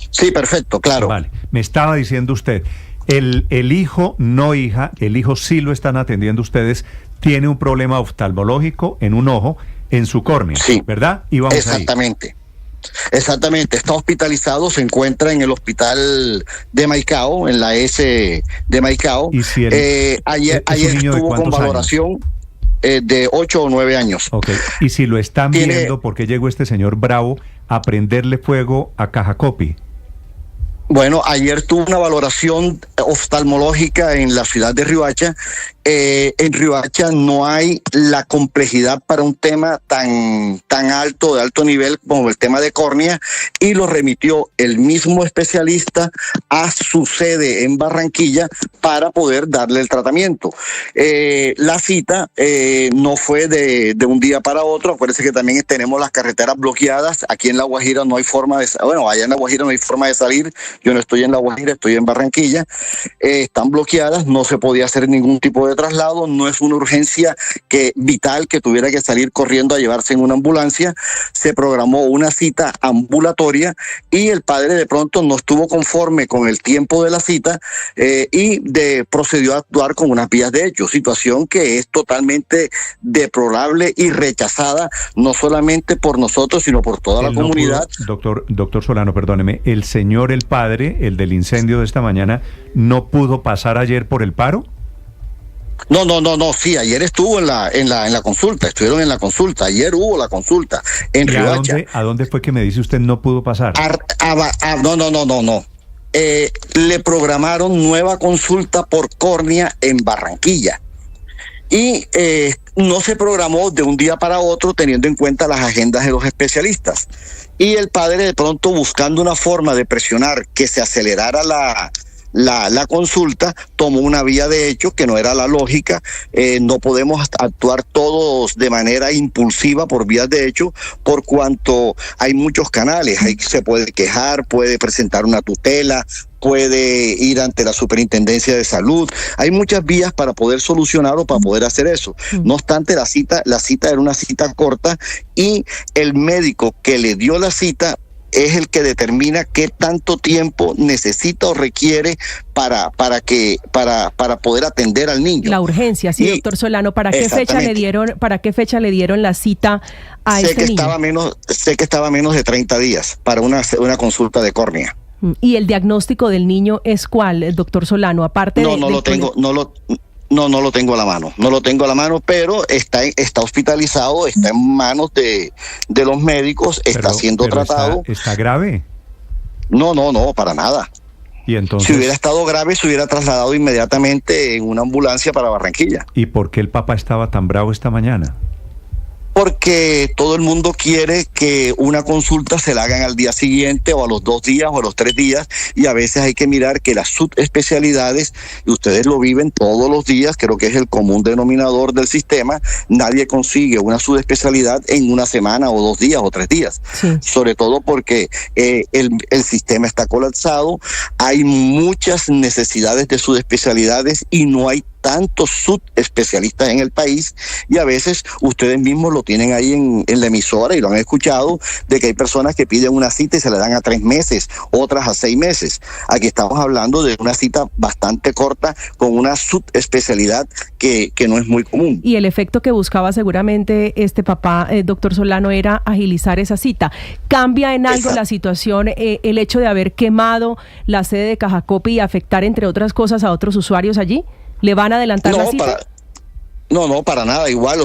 Sí, perfecto, claro. Vale, me estaba diciendo usted, el hijo, no hija, el hijo sí lo están atendiendo ustedes, tiene un problema oftalmológico en un ojo, en su córnea, sí, ¿verdad? Y vamos exactamente. Ahí. Exactamente, está hospitalizado, se encuentra en el hospital de Maicao, en la S de Maicao. ¿Y si ayer estuvo con valoración de 8 o 9 años. Okay. Y si lo están viendo, ¿por qué llegó este señor bravo a prenderle fuego a Cajacopi? Bueno, ayer tuvo una valoración oftalmológica en la ciudad de Riohacha. En Riohacha no hay la complejidad para un tema tan alto, de alto nivel como el tema de córnea, y lo remitió el mismo especialista a su sede en Barranquilla para poder darle el tratamiento. La cita no fue de un día para otro. Acuérdense que también tenemos las carreteras bloqueadas. Aquí en La Guajira no hay forma de, allá en La Guajira no hay forma de salir. Yo no estoy en La Guajira, estoy en Barranquilla. Están bloqueadas, no se podía hacer ningún tipo de traslado, no es una urgencia vital que tuviera que salir corriendo a llevarse en una ambulancia. Se programó una cita ambulatoria y el padre de pronto no estuvo conforme con el tiempo de la cita y procedió a actuar con unas vías de hecho, situación que es totalmente deplorable y rechazada no solamente por nosotros sino por toda la comunidad. Doctor Solano, perdóneme, el padre, el del incendio de esta mañana, ¿no pudo pasar ayer por el paro? No, sí, ayer estuvo en la consulta, estuvieron en la consulta, ayer hubo la consulta en Riohacha. ¿A dónde fue que me dice usted no pudo pasar? No. Le programaron nueva consulta por córnea en Barranquilla y no se programó de un día para otro teniendo en cuenta las agendas de los especialistas. Y el padre de pronto buscando una forma de presionar que se acelerara la consulta, tomó una vía de hecho que no era la lógica. No podemos actuar todos de manera impulsiva por vías de hecho, por cuanto hay muchos canales. Ahí se puede quejar, puede presentar una tutela, puede ir ante la Superintendencia de Salud. Hay muchas vías para poder solucionar o para poder hacer eso. No obstante, la cita era una cita corta y el médico que le dio la cita es el que determina qué tanto tiempo necesita o requiere para poder atender al niño. La urgencia, sí, doctor Solano. ¿Para qué fecha le dieron la cita a este niño? Sé que estaba menos de 30 días para una consulta de córnea. ¿Y el diagnóstico del niño es cuál, doctor Solano? Aparte no lo tengo a la mano, pero está hospitalizado, está en manos de los médicos, está siendo tratado. ¿Está grave? No, para nada. ¿Y entonces? Si hubiera estado grave, se hubiera trasladado inmediatamente en una ambulancia para Barranquilla. ¿Y por qué el papá estaba tan bravo esta mañana? Porque todo el mundo quiere que una consulta se la hagan al día siguiente o a los 2 días o a los 3 días, y a veces hay que mirar que las subespecialidades, y ustedes lo viven todos los días, creo que es el común denominador del sistema, nadie consigue una subespecialidad en una semana o 2 días o 3 días, sobre todo porque el sistema está colapsado, hay muchas necesidades de subespecialidades y no hay tantos subespecialistas en el país, y a veces ustedes mismos lo tienen ahí en la emisora y lo han escuchado, de que hay personas que piden una cita y se la dan a 3 meses, otras a 6 meses. Aquí estamos hablando de una cita bastante corta con una subespecialidad que no es muy común. Y el efecto que buscaba seguramente este papá, doctor Solano, era agilizar esa cita. ¿Cambia en algo la situación el hecho de haber quemado la sede de Cajacopi y afectar, entre otras cosas, a otros usuarios allí? ¿Le van a adelantar la cita? No, para nada, igual,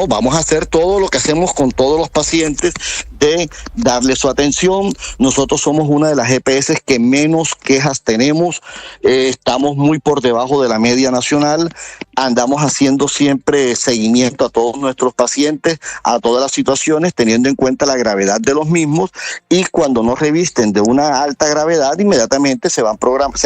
vamos a hacer todo lo que hacemos con todos los pacientes, de darle su atención. Nosotros somos una de las EPS que menos quejas tenemos, estamos muy por debajo de la media nacional, andamos haciendo siempre seguimiento a todos nuestros pacientes, a todas las situaciones, teniendo en cuenta la gravedad de los mismos, y cuando nos revisten de una alta gravedad, inmediatamente se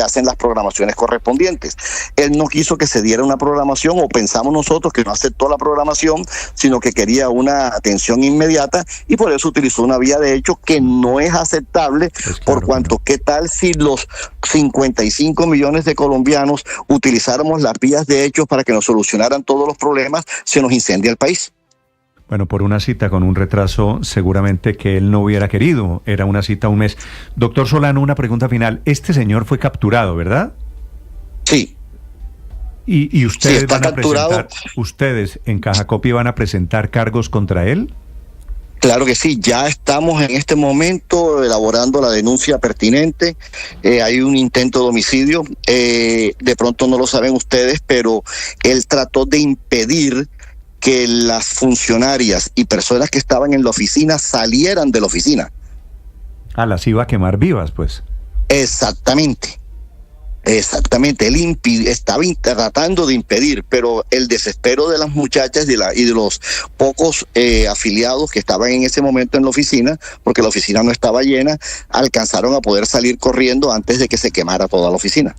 hacen las programaciones correspondientes. Él no quiso que se diera una programación, o pensamos nosotros que no aceptó la programación, sino que quería una atención inmediata, y por eso utilizó una vía de hecho que no es aceptable, por cuanto, ¿qué tal si los 55 millones de colombianos utilizáramos las vías de hecho para que nos solucionaran todos los problemas? Se nos incendia el país. Bueno, por una cita con un retraso seguramente que él no hubiera querido, era una cita un mes. Doctor Solano, una pregunta final. Este señor fue capturado, ¿verdad? Sí. ¿Y ustedes van a presentar, ustedes en Cajacopi van a presentar cargos contra él? Claro que sí, ya estamos en este momento elaborando la denuncia pertinente. Hay un intento de homicidio, de pronto no lo saben ustedes, pero él trató de impedir que las funcionarias y personas que estaban en la oficina salieran de la oficina. Las iba a quemar vivas, pues. Exactamente, él estaba tratando de impedir, pero el desespero de las muchachas y de los pocos afiliados que estaban en ese momento en la oficina, porque la oficina no estaba llena, alcanzaron a poder salir corriendo antes de que se quemara toda la oficina.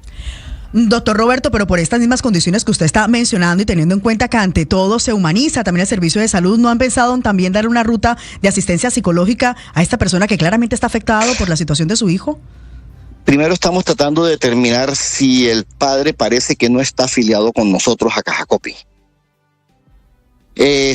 Doctor Roberto, pero por estas mismas condiciones que usted está mencionando y teniendo en cuenta que ante todo se humaniza también el servicio de salud, ¿no han pensado en también dar una ruta de asistencia psicológica a esta persona que claramente está afectado por la situación de su hijo? Primero estamos tratando de determinar si el padre parece que no está afiliado con nosotros a Caja Copy.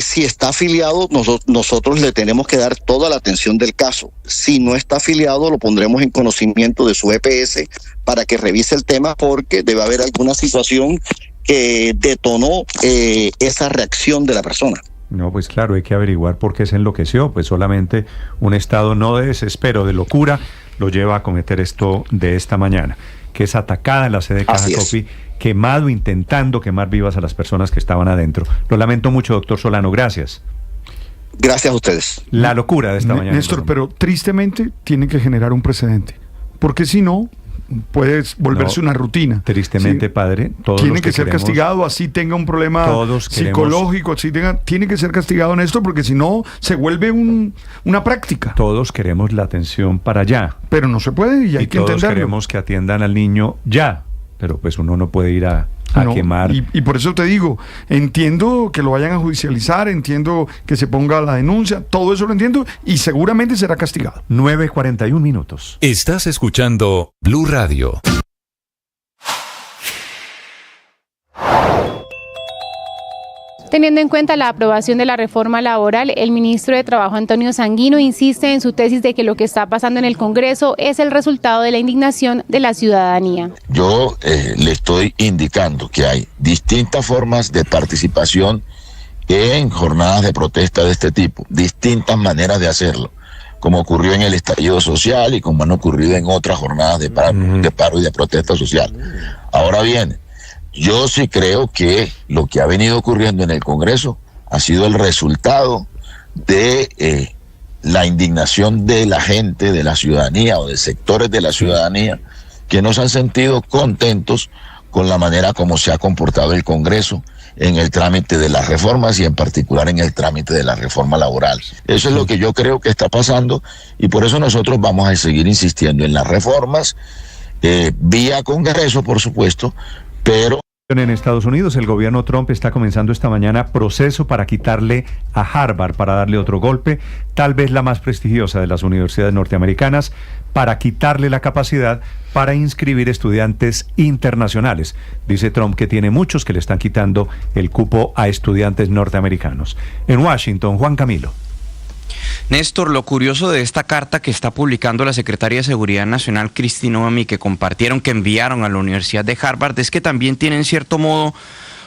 Si está afiliado, nosotros le tenemos que dar toda la atención del caso. Si no está afiliado, lo pondremos en conocimiento de su EPS para que revise el tema, porque debe haber alguna situación que detonó esa reacción de la persona. No, pues claro, hay que averiguar por qué se enloqueció. Pues solamente un estado no de desespero, de locura, lo lleva a cometer esto de esta mañana, que es atacada en la sede de Caja Copy, quemado, intentando quemar vivas a las personas que estaban adentro. Lo lamento mucho, doctor Solano, gracias. Gracias a ustedes. La locura de esta mañana. Néstor, pero tristemente tiene que generar un precedente, porque si no, puede volverse una rutina. Tristemente, padre, todos tiene los que ser castigado, así tenga un problema psicológico, así tiene que ser castigado, Néstor, porque si no se vuelve una práctica. Todos queremos la atención para allá. Pero no se puede y hay que entenderlo. Todos queremos que atiendan al niño ya, pero pues uno no puede ir a quemar. Y por eso te digo, entiendo que lo vayan a judicializar, entiendo que se ponga la denuncia, todo eso lo entiendo y seguramente será castigado. 9:41 minutos. Estás escuchando Blue Radio. Teniendo en cuenta la aprobación de la reforma laboral, el ministro de Trabajo, Antonio Sanguino, insiste en su tesis de que lo que está pasando en el Congreso es el resultado de la indignación de la ciudadanía. Yo le estoy indicando que hay distintas formas de participación en jornadas de protesta de este tipo, distintas maneras de hacerlo, como ocurrió en el estallido social y como han ocurrido en otras jornadas de paro y de protesta social. Ahora bien, yo sí creo que lo que ha venido ocurriendo en el Congreso ha sido el resultado de la indignación de la gente, de la ciudadanía o de sectores de la ciudadanía que no se han sentido contentos con la manera como se ha comportado el Congreso en el trámite de las reformas y en particular en el trámite de la reforma laboral. Eso es lo que yo creo que está pasando y por eso nosotros vamos a seguir insistiendo en las reformas, vía Congreso, por supuesto, pero... En Estados Unidos, el gobierno Trump está comenzando esta mañana proceso para quitarle a Harvard, para darle otro golpe, tal vez la más prestigiosa de las universidades norteamericanas, para quitarle la capacidad para inscribir estudiantes internacionales. Dice Trump que tiene muchos que le están quitando el cupo a estudiantes norteamericanos. En Washington, Juan Camilo. Néstor, lo curioso de esta carta que está publicando la Secretaria de Seguridad Nacional, Kristi Noem, que compartieron, que enviaron a la Universidad de Harvard, es que también tiene en cierto modo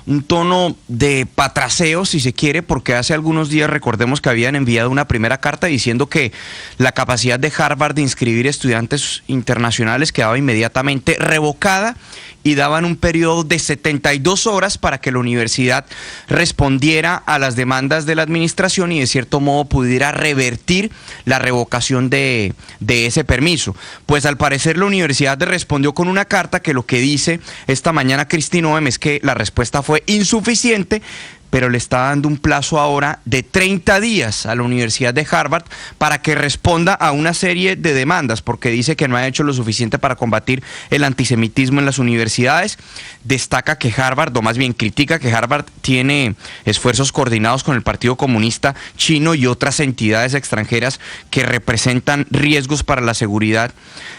un tono de patraseo, si se quiere, porque hace algunos días recordemos que habían enviado una primera carta diciendo que la capacidad de Harvard de inscribir estudiantes internacionales quedaba inmediatamente revocada y daban un periodo de 72 horas para que la universidad respondiera a las demandas de la administración y de cierto modo pudiera revertir la revocación de ese permiso. Pues al parecer la universidad respondió con una carta que lo que dice esta mañana Kristi Noem es que la respuesta fue insuficiente, pero le está dando un plazo ahora de 30 días a la Universidad de Harvard para que responda a una serie de demandas, porque dice que no ha hecho lo suficiente para combatir el antisemitismo en las universidades. Destaca que Harvard, o más bien critica que Harvard tiene esfuerzos coordinados con el Partido Comunista Chino y otras entidades extranjeras que representan riesgos para la seguridad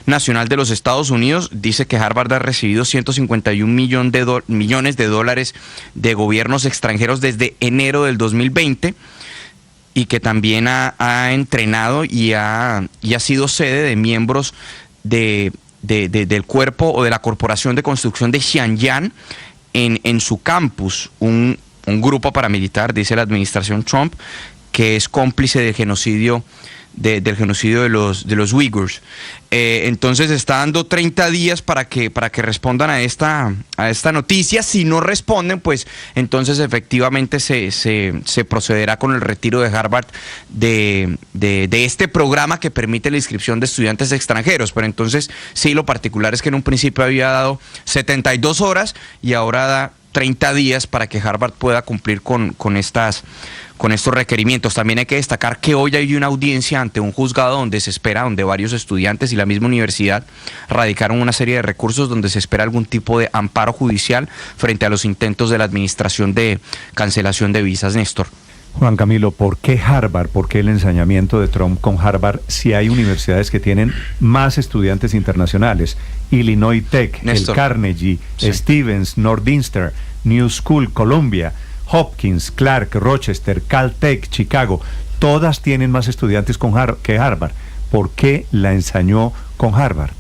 nacional de los Estados Unidos. Dice que Harvard ha recibido 151 millones de dólares de gobiernos extranjeros desde enero del 2020 y que también ha entrenado y ha sido sede de miembros del cuerpo o de la Corporación de Construcción de Xianyang en su campus, un grupo paramilitar, dice la administración Trump, que es cómplice del genocidio del genocidio de los uigurs. Entonces está dando 30 días para que respondan a esta noticia. Si no responden, pues entonces efectivamente se procederá con el retiro de Harvard de este programa que permite la inscripción de estudiantes extranjeros. Pero entonces sí, lo particular es que en un principio había dado 72 horas y ahora da 30 días para que Harvard pueda cumplir con estos requerimientos. También hay que destacar que hoy hay una audiencia ante un juzgado donde varios estudiantes y la misma universidad radicaron una serie de recursos donde se espera algún tipo de amparo judicial frente a los intentos de la administración de cancelación de visas, Néstor. Juan Camilo, ¿por qué Harvard? ¿Por qué el ensañamiento de Trump con Harvard si hay universidades que tienen más estudiantes internacionales? Illinois Tech, Néstor, el Carnegie, sí. Stevens, Northeastern, New School, Columbia, Hopkins, Clark, Rochester, Caltech, Chicago, todas tienen más estudiantes que Harvard. ¿Por qué la ensañó con Harvard?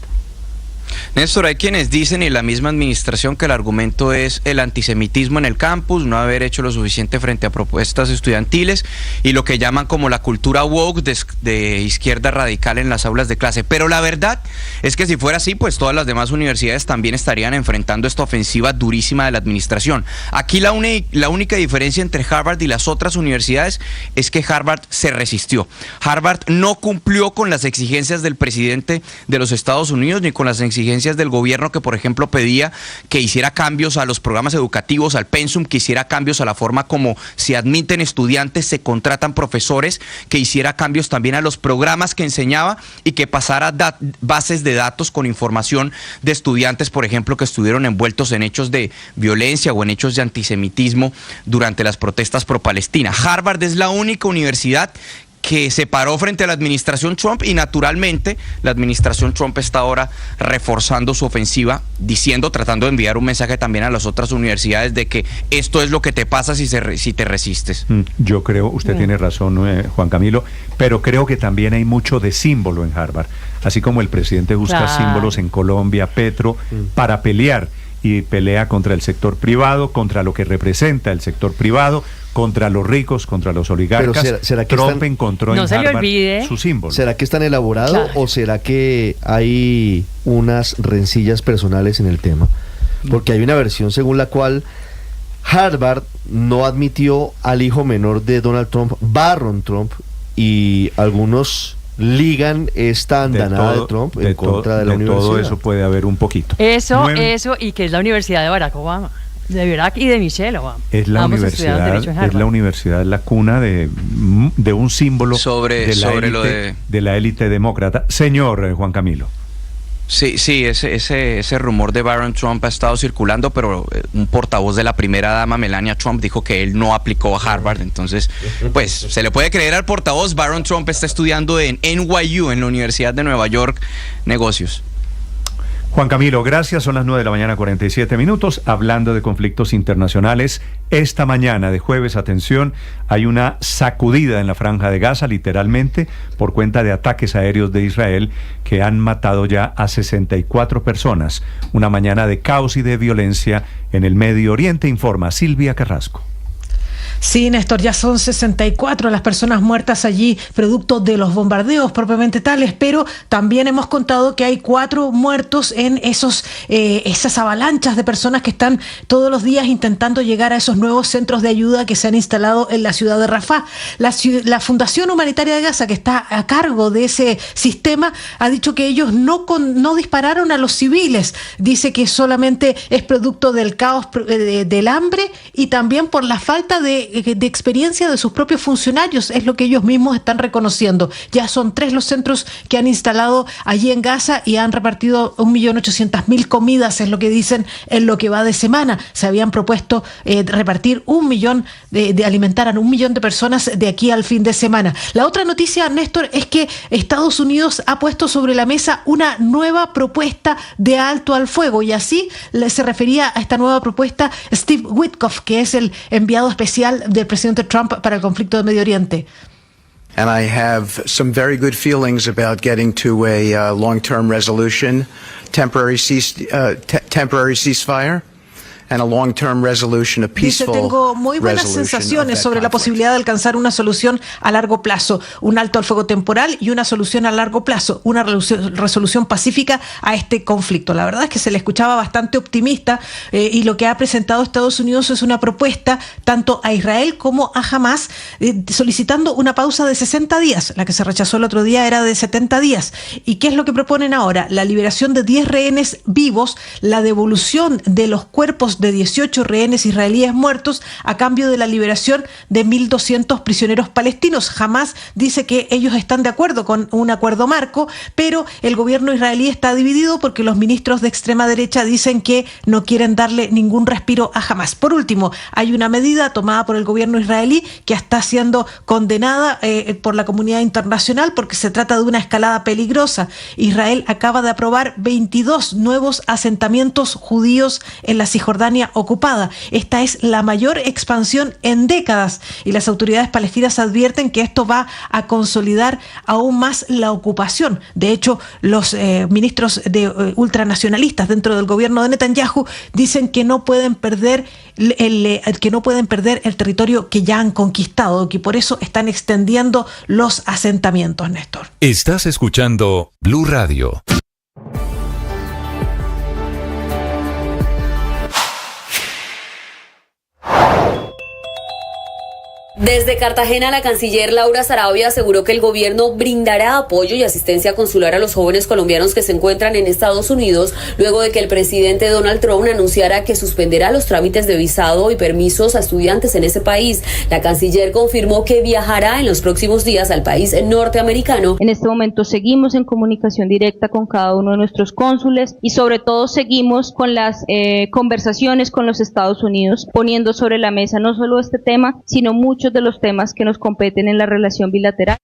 Néstor, hay quienes dicen y la misma administración que el argumento es el antisemitismo en el campus, no haber hecho lo suficiente frente a propuestas estudiantiles y lo que llaman como la cultura woke de izquierda radical en las aulas de clase. Pero la verdad es que si fuera así, pues todas las demás universidades también estarían enfrentando esta ofensiva durísima de la administración. Aquí la única diferencia entre Harvard y las otras universidades es que Harvard se resistió. Harvard no cumplió con las exigencias del presidente de los Estados Unidos ni con las exigencias del gobierno que, por ejemplo, pedía que hiciera cambios a los programas educativos, al pensum, que hiciera cambios a la forma como se admiten estudiantes, se contratan profesores, que hiciera cambios también a los programas que enseñaba y que pasara bases de datos con información de estudiantes, por ejemplo, que estuvieron envueltos en hechos de violencia o en hechos de antisemitismo durante las protestas pro-Palestina. Harvard es la única universidad que se paró frente a la administración Trump y naturalmente la administración Trump está ahora reforzando su ofensiva, tratando de enviar un mensaje también a las otras universidades de que esto es lo que te pasa si te resistes. Yo creo, usted tiene razón, Juan Camilo, pero creo que también hay mucho de símbolo en Harvard, así como el presidente busca símbolos en Colombia, Petro, para pelear y pelea contra el sector privado, contra lo que representa el sector privado, contra los ricos, contra los oligarcas. Pero ¿será que Trump encontró en Harvard su símbolo. ¿Será que es tan elaborado o será que hay unas rencillas personales en el tema? Porque hay una versión según la cual Harvard no admitió al hijo menor de Donald Trump, Barron Trump, y algunos ligan esta andanada de Trump en contra de la universidad. Todo eso puede haber un poquito. Eso, y que es la Universidad de Barack Obama. De Barack y de Michelle Obama. Es la universidad, la cuna de un símbolo de la élite demócrata. Señor Juan Camilo. Sí, ese rumor de Barron Trump ha estado circulando, pero un portavoz de la primera dama, Melania Trump, dijo que él no aplicó a Harvard. Entonces, pues, se le puede creer al portavoz. Barron Trump está estudiando en NYU, en la Universidad de Nueva York, negocios. Juan Camilo, gracias. Son las 9:47 a.m. Hablando de conflictos internacionales, esta mañana de jueves, atención, hay una sacudida en la Franja de Gaza, literalmente, por cuenta de ataques aéreos de Israel que han matado ya a 64 personas. Una mañana de caos y de violencia en el Medio Oriente, informa Silvia Carrasco. Sí, Néstor, ya son 64 las personas muertas allí, producto de los bombardeos propiamente tales, pero también hemos contado que hay 4 muertos en esas avalanchas de personas que están todos los días intentando llegar a esos nuevos centros de ayuda que se han instalado en la ciudad de Rafah. La Fundación Humanitaria de Gaza, que está a cargo de ese sistema, ha dicho que ellos no dispararon a los civiles. Dice que solamente es producto del caos, del hambre y también por la falta de experiencia de sus propios funcionarios, es lo que ellos mismos están reconociendo. Ya son 3 los centros que han instalado allí en Gaza y han repartido 1.800.000 comidas, es lo que dicen en lo que va de semana. Se habían propuesto repartir 1 millón, de alimentar a 1 millón de personas de aquí al fin de semana. La otra noticia, Néstor, es que Estados Unidos ha puesto sobre la mesa una nueva propuesta de alto al fuego, y así se refería a esta nueva propuesta Steve Witkoff, que es el enviado especial del presidente Trump para el conflicto de Medio Oriente. And I have some very good feelings about getting to a long-term resolution, temporary ceasefire, and a long-term resolution, a Dice, peaceful tengo muy buenas sensaciones sobre la posibilidad de alcanzar una solución a largo plazo, un alto al fuego temporal y una solución a largo plazo, una resolución pacífica a este conflicto. La verdad es que se le escuchaba bastante optimista y lo que ha presentado Estados Unidos es una propuesta tanto a Israel como a Hamás solicitando una pausa de 60 días. La que se rechazó el otro día era de 70 días. ¿Y qué es lo que proponen ahora? La liberación de 10 rehenes vivos, la devolución de los cuerpos de 18 rehenes israelíes muertos a cambio de la liberación de 1.200 prisioneros palestinos. Hamás dice que ellos están de acuerdo con un acuerdo marco, pero el gobierno israelí está dividido porque los ministros de extrema derecha dicen que no quieren darle ningún respiro a Hamás. Por último, hay una medida tomada por el gobierno israelí que está siendo condenada por la comunidad internacional porque se trata de una escalada peligrosa. Israel acaba de aprobar 22 nuevos asentamientos judíos en la Cisjordania ocupada. Esta es la mayor expansión en décadas y las autoridades palestinas advierten que esto va a consolidar aún más la ocupación. De hecho, los ministros ultranacionalistas dentro del gobierno de Netanyahu dicen que no pueden perder el territorio que ya han conquistado, que por eso están extendiendo los asentamientos, Néstor. Estás escuchando Blue Radio. Desde Cartagena, la canciller Laura Sarabia aseguró que el gobierno brindará apoyo y asistencia consular a los jóvenes colombianos que se encuentran en Estados Unidos luego de que el presidente Donald Trump anunciara que suspenderá los trámites de visado y permisos a estudiantes en ese país. La canciller confirmó que viajará en los próximos días al país norteamericano. En este momento seguimos en comunicación directa con cada uno de nuestros cónsules y sobre todo seguimos con las conversaciones con los Estados Unidos, poniendo sobre la mesa no solo este tema, sino muchos de los temas que nos competen en la relación bilateral.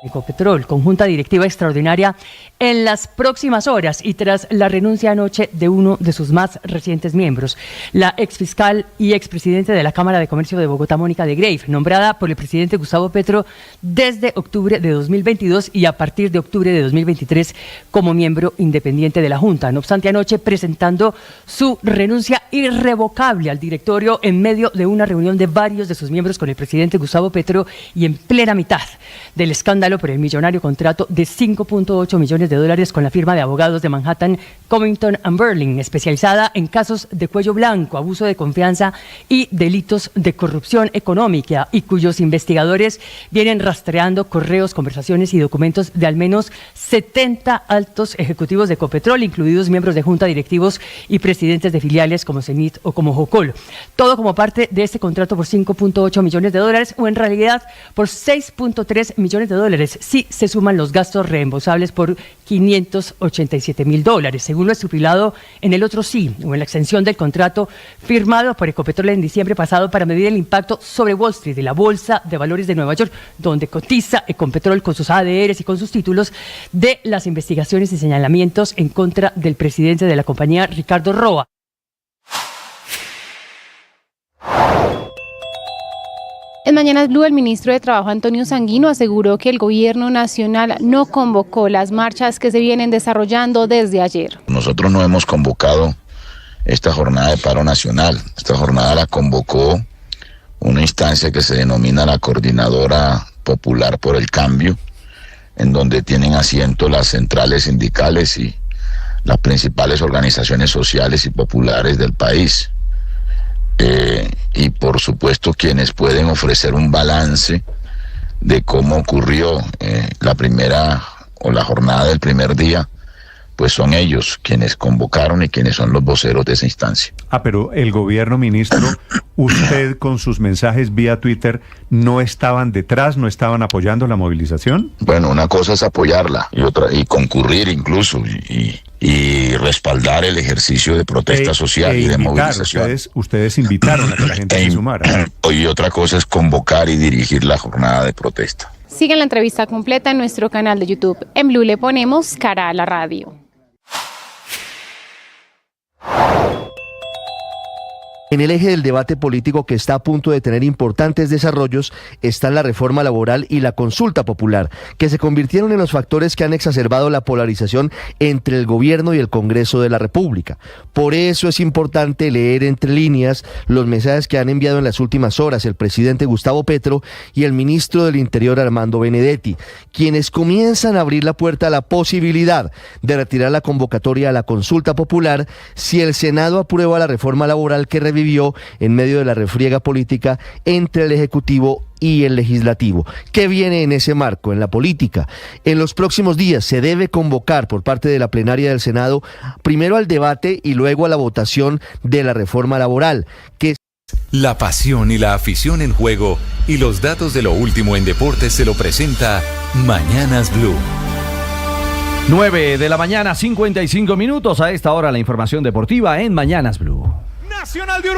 Ecopetrol, conjunta directiva extraordinaria en las próximas horas y tras la renuncia anoche de uno de sus más recientes miembros, la exfiscal y expresidente de la Cámara de Comercio de Bogotá, Mónica de Greiff, nombrada por el presidente Gustavo Petro desde octubre de 2022 y a partir de octubre de 2023 como miembro independiente de la Junta. No obstante, anoche presentando su renuncia irrevocable al directorio en medio de una reunión de varios de sus miembros con el presidente Gustavo Petro y en plena mitad del escándalo por el millonario contrato de $5.8 millones con la firma de abogados de Manhattan, Covington & Burling, especializada en casos de cuello blanco, abuso de confianza y delitos de corrupción económica, y cuyos investigadores vienen rastreando correos, conversaciones y documentos de al menos 70 altos ejecutivos de Ecopetrol, incluidos miembros de junta directivos y presidentes de filiales como Cenit o como Jocol. Todo como parte de este contrato por $5.8 millones, o en realidad por $6.3 millones, si se suman los gastos reembolsables por $587,000, según lo estipulado en el otro sí, o en la extensión del contrato firmado por Ecopetrol en diciembre pasado para medir el impacto sobre Wall Street de la Bolsa de Valores de Nueva York, donde cotiza Ecopetrol con sus ADRs y con sus títulos, de las investigaciones y señalamientos en contra del presidente de la compañía, Ricardo Roa. En Mañanas Blue, el ministro de Trabajo, Antonio Sanguino, aseguró que el gobierno nacional no convocó las marchas que se vienen desarrollando desde ayer. Nosotros no hemos convocado esta jornada de paro nacional. Esta jornada la convocó una instancia que se denomina la Coordinadora Popular por el Cambio, en donde tienen asiento las centrales sindicales y las principales organizaciones sociales y populares del país. Y por supuesto quienes pueden ofrecer un balance de cómo ocurrió la primera o la jornada del primer día, pues son ellos quienes convocaron y quienes son los voceros de esa instancia. Pero el gobierno, ministro, usted con sus mensajes vía Twitter, ¿no estaban detrás, no estaban apoyando la movilización? Bueno, una cosa es apoyarla y otra, y concurrir incluso, y respaldar el ejercicio de protesta social y de movilización. Ustedes invitaron a que la gente se sumara. Y otra cosa es convocar y dirigir la jornada de protesta. Sigan la entrevista completa en nuestro canal de YouTube. En Blue le ponemos cara a la radio. En el eje del debate político que está a punto de tener importantes desarrollos están la reforma laboral y la consulta popular, que se convirtieron en los factores que han exacerbado la polarización entre el gobierno y el Congreso de la República. Por eso es importante leer entre líneas los mensajes que han enviado en las últimas horas el presidente Gustavo Petro y el ministro del Interior Armando Benedetti, quienes comienzan a abrir la puerta a la posibilidad de retirar la convocatoria a la consulta popular si el Senado aprueba la reforma laboral que revivió en medio de la refriega política entre el Ejecutivo y el Legislativo. ¿Qué viene en ese marco, en la política? En los próximos días se debe convocar por parte de la plenaria del Senado primero al debate y luego a la votación de la reforma laboral, que La pasión y la afición en juego y los datos de lo último en deportes se lo presenta Mañanas Blue. 9 de la mañana, 55 minutos. A esta hora la información deportiva en Mañanas Blue. Nacional de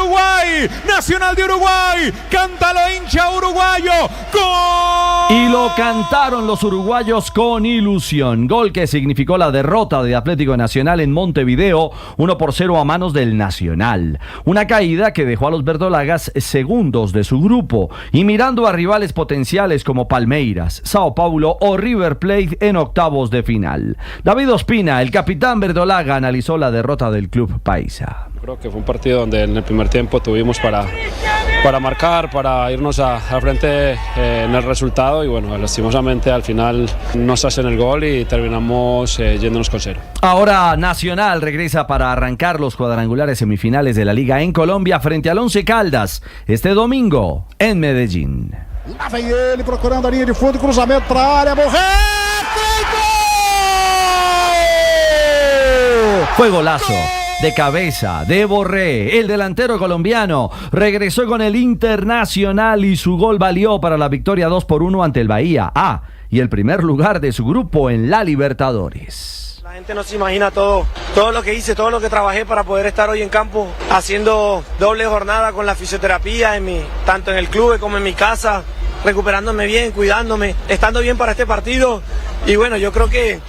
Uruguay, cántalo hincha uruguayo, ¡gol! Y lo cantaron los uruguayos con ilusión, gol que significó la derrota de Atlético Nacional en Montevideo, 1-0 a manos del Nacional. Una caída que dejó a los verdolagas segundos de su grupo y mirando a rivales potenciales como Palmeiras, Sao Paulo o River Plate en octavos de final. David Ospina, el capitán verdolaga, analizó la derrota del club paisa. Creo que fue un partido donde en el primer tiempo tuvimos para marcar, para irnos a frente en el resultado y bueno, lastimosamente al final nos hacen el gol y terminamos yéndonos con 0. Ahora Nacional regresa para arrancar los cuadrangulares semifinales de la Liga en Colombia frente al Once Caldas este domingo en Medellín. Lá vem ele procurando a linha de fundo, cruzamento para a área, Borré! Fue golazo de cabeza de Borré. El delantero colombiano regresó con el Internacional y su gol valió para la victoria 2-1 ante el Bahía A y el primer lugar de su grupo en la Libertadores. La gente no se imagina todo lo que hice, todo lo que trabajé para poder estar hoy en campo haciendo doble jornada con la fisioterapia tanto en el club como en mi casa, recuperándome bien, cuidándome, estando bien para este partido y bueno, yo creo que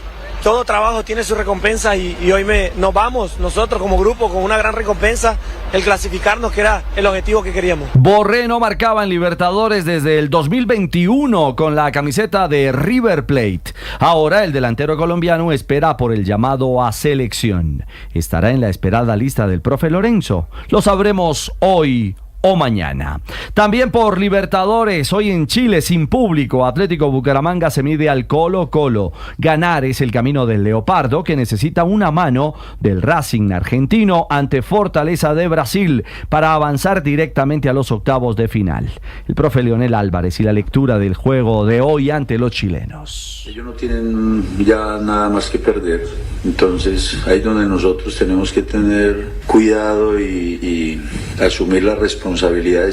todo trabajo tiene su recompensa y hoy nos vamos nosotros como grupo con una gran recompensa, el clasificarnos que era el objetivo que queríamos. Borré no marcaba en Libertadores desde el 2021 con la camiseta de River Plate. Ahora el delantero colombiano espera por el llamado a selección. Estará en la esperada lista del profe Lorenzo. Lo sabremos hoy o mañana. También por Libertadores, hoy en Chile sin público, Atlético Bucaramanga se mide al Colo-Colo. Ganar es el camino del Leopardo, que necesita una mano del Racing argentino ante Fortaleza de Brasil para avanzar directamente a los octavos de final. El profe Leonel Álvarez y la lectura del juego de hoy ante los chilenos. Ellos no tienen ya nada más que perder, entonces ahí es donde nosotros tenemos que tener cuidado y asumir las responsabilidades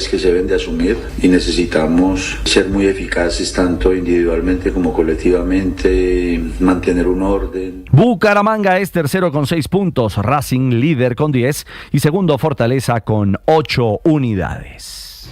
que se deben de asumir y necesitamos ser muy eficaces tanto individualmente como colectivamente, mantener un orden. Bucaramanga es tercero con 6 puntos, Racing líder con 10 y segundo Fortaleza con 8 unidades.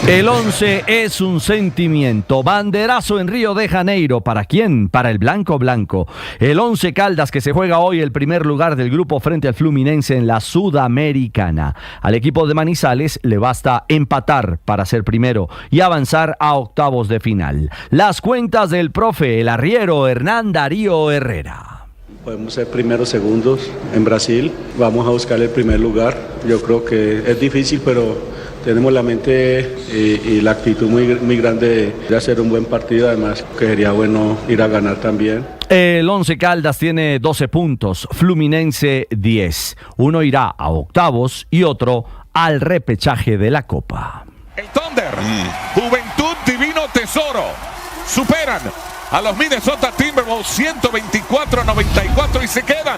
El 11 es un sentimiento. Banderazo en Río de Janeiro. ¿Para quién? Para el Blanco Blanco. El 11 Caldas que se juega hoy el primer lugar del grupo frente al Fluminense en la Sudamericana. Al equipo de Manizales le basta empatar para ser primero y avanzar a octavos de final. Las cuentas del profe, el arriero Hernán Darío Herrera. Podemos ser primeros, segundos en Brasil. Vamos a buscar el primer lugar. Yo creo que es difícil, pero tenemos la mente y la actitud muy grande de hacer un buen partido, además que sería bueno ir a ganar también. El 11 Caldas tiene 12 puntos, Fluminense 10. Uno irá a octavos y otro al repechaje de la Copa. El Thunder, Juventud Divino Tesoro, superan a los Minnesota Timberwolves 124-94 y se quedan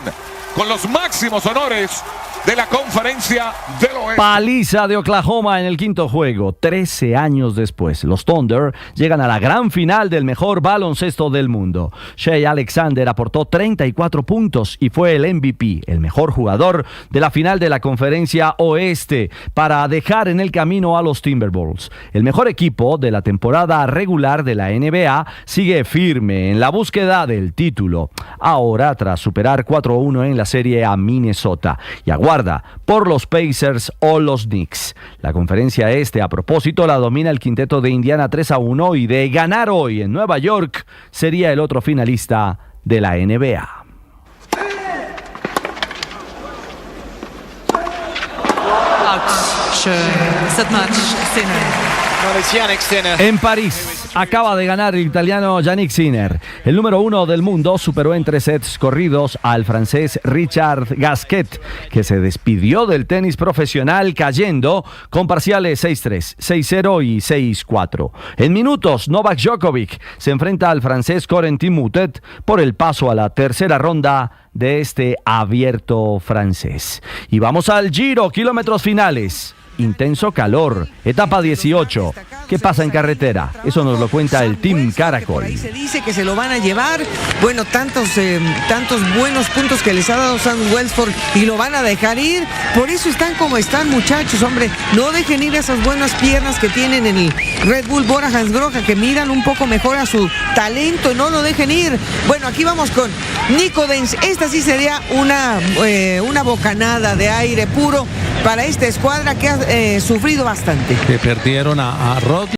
con los máximos honores de la Conferencia del Oeste. Paliza de Oklahoma en el quinto juego. 13 años después, los Thunder llegan a la gran final del mejor baloncesto del mundo. Shea Alexander aportó 34 puntos y fue el MVP, el mejor jugador de la final de la Conferencia Oeste, para dejar en el camino a los Timberwolves. El mejor equipo de la temporada regular de la NBA sigue firme en la búsqueda del título. Ahora, tras superar 4-1 en la serie a Minnesota, y aguarda por los Pacers o los Knicks. La Conferencia Este, a propósito, la domina el quinteto de Indiana 3-1 y de ganar hoy en Nueva York sería el otro finalista de la NBA. En París acaba de ganar el italiano Jannik Sinner. El número 1 del mundo superó en 3 sets corridos al francés Richard Gasquet, que se despidió del tenis profesional cayendo con parciales 6-3, 6-0 y 6-4. En minutos, Novak Djokovic se enfrenta al francés Corentin Moutet por el paso a la tercera ronda de este abierto francés. Y vamos al Giro, kilómetros finales. Intenso calor, etapa 18. ¿Qué pasa en carretera? Eso nos lo cuenta el Team Caracol. Se dice que se lo van a llevar, bueno, tantos buenos puntos que les ha dado Sam Welsford y lo van a dejar ir. Por eso están como están, muchachos, hombre. No dejen ir esas buenas piernas que tienen en el Red Bull Bora Hansgrohe, que miran un poco mejor a su talento, no lo dejen ir. Bueno, aquí vamos con Nico Denz. Esta sí sería una bocanada de aire puro para esta escuadra que ha sufrido bastante. Que perdieron a Rod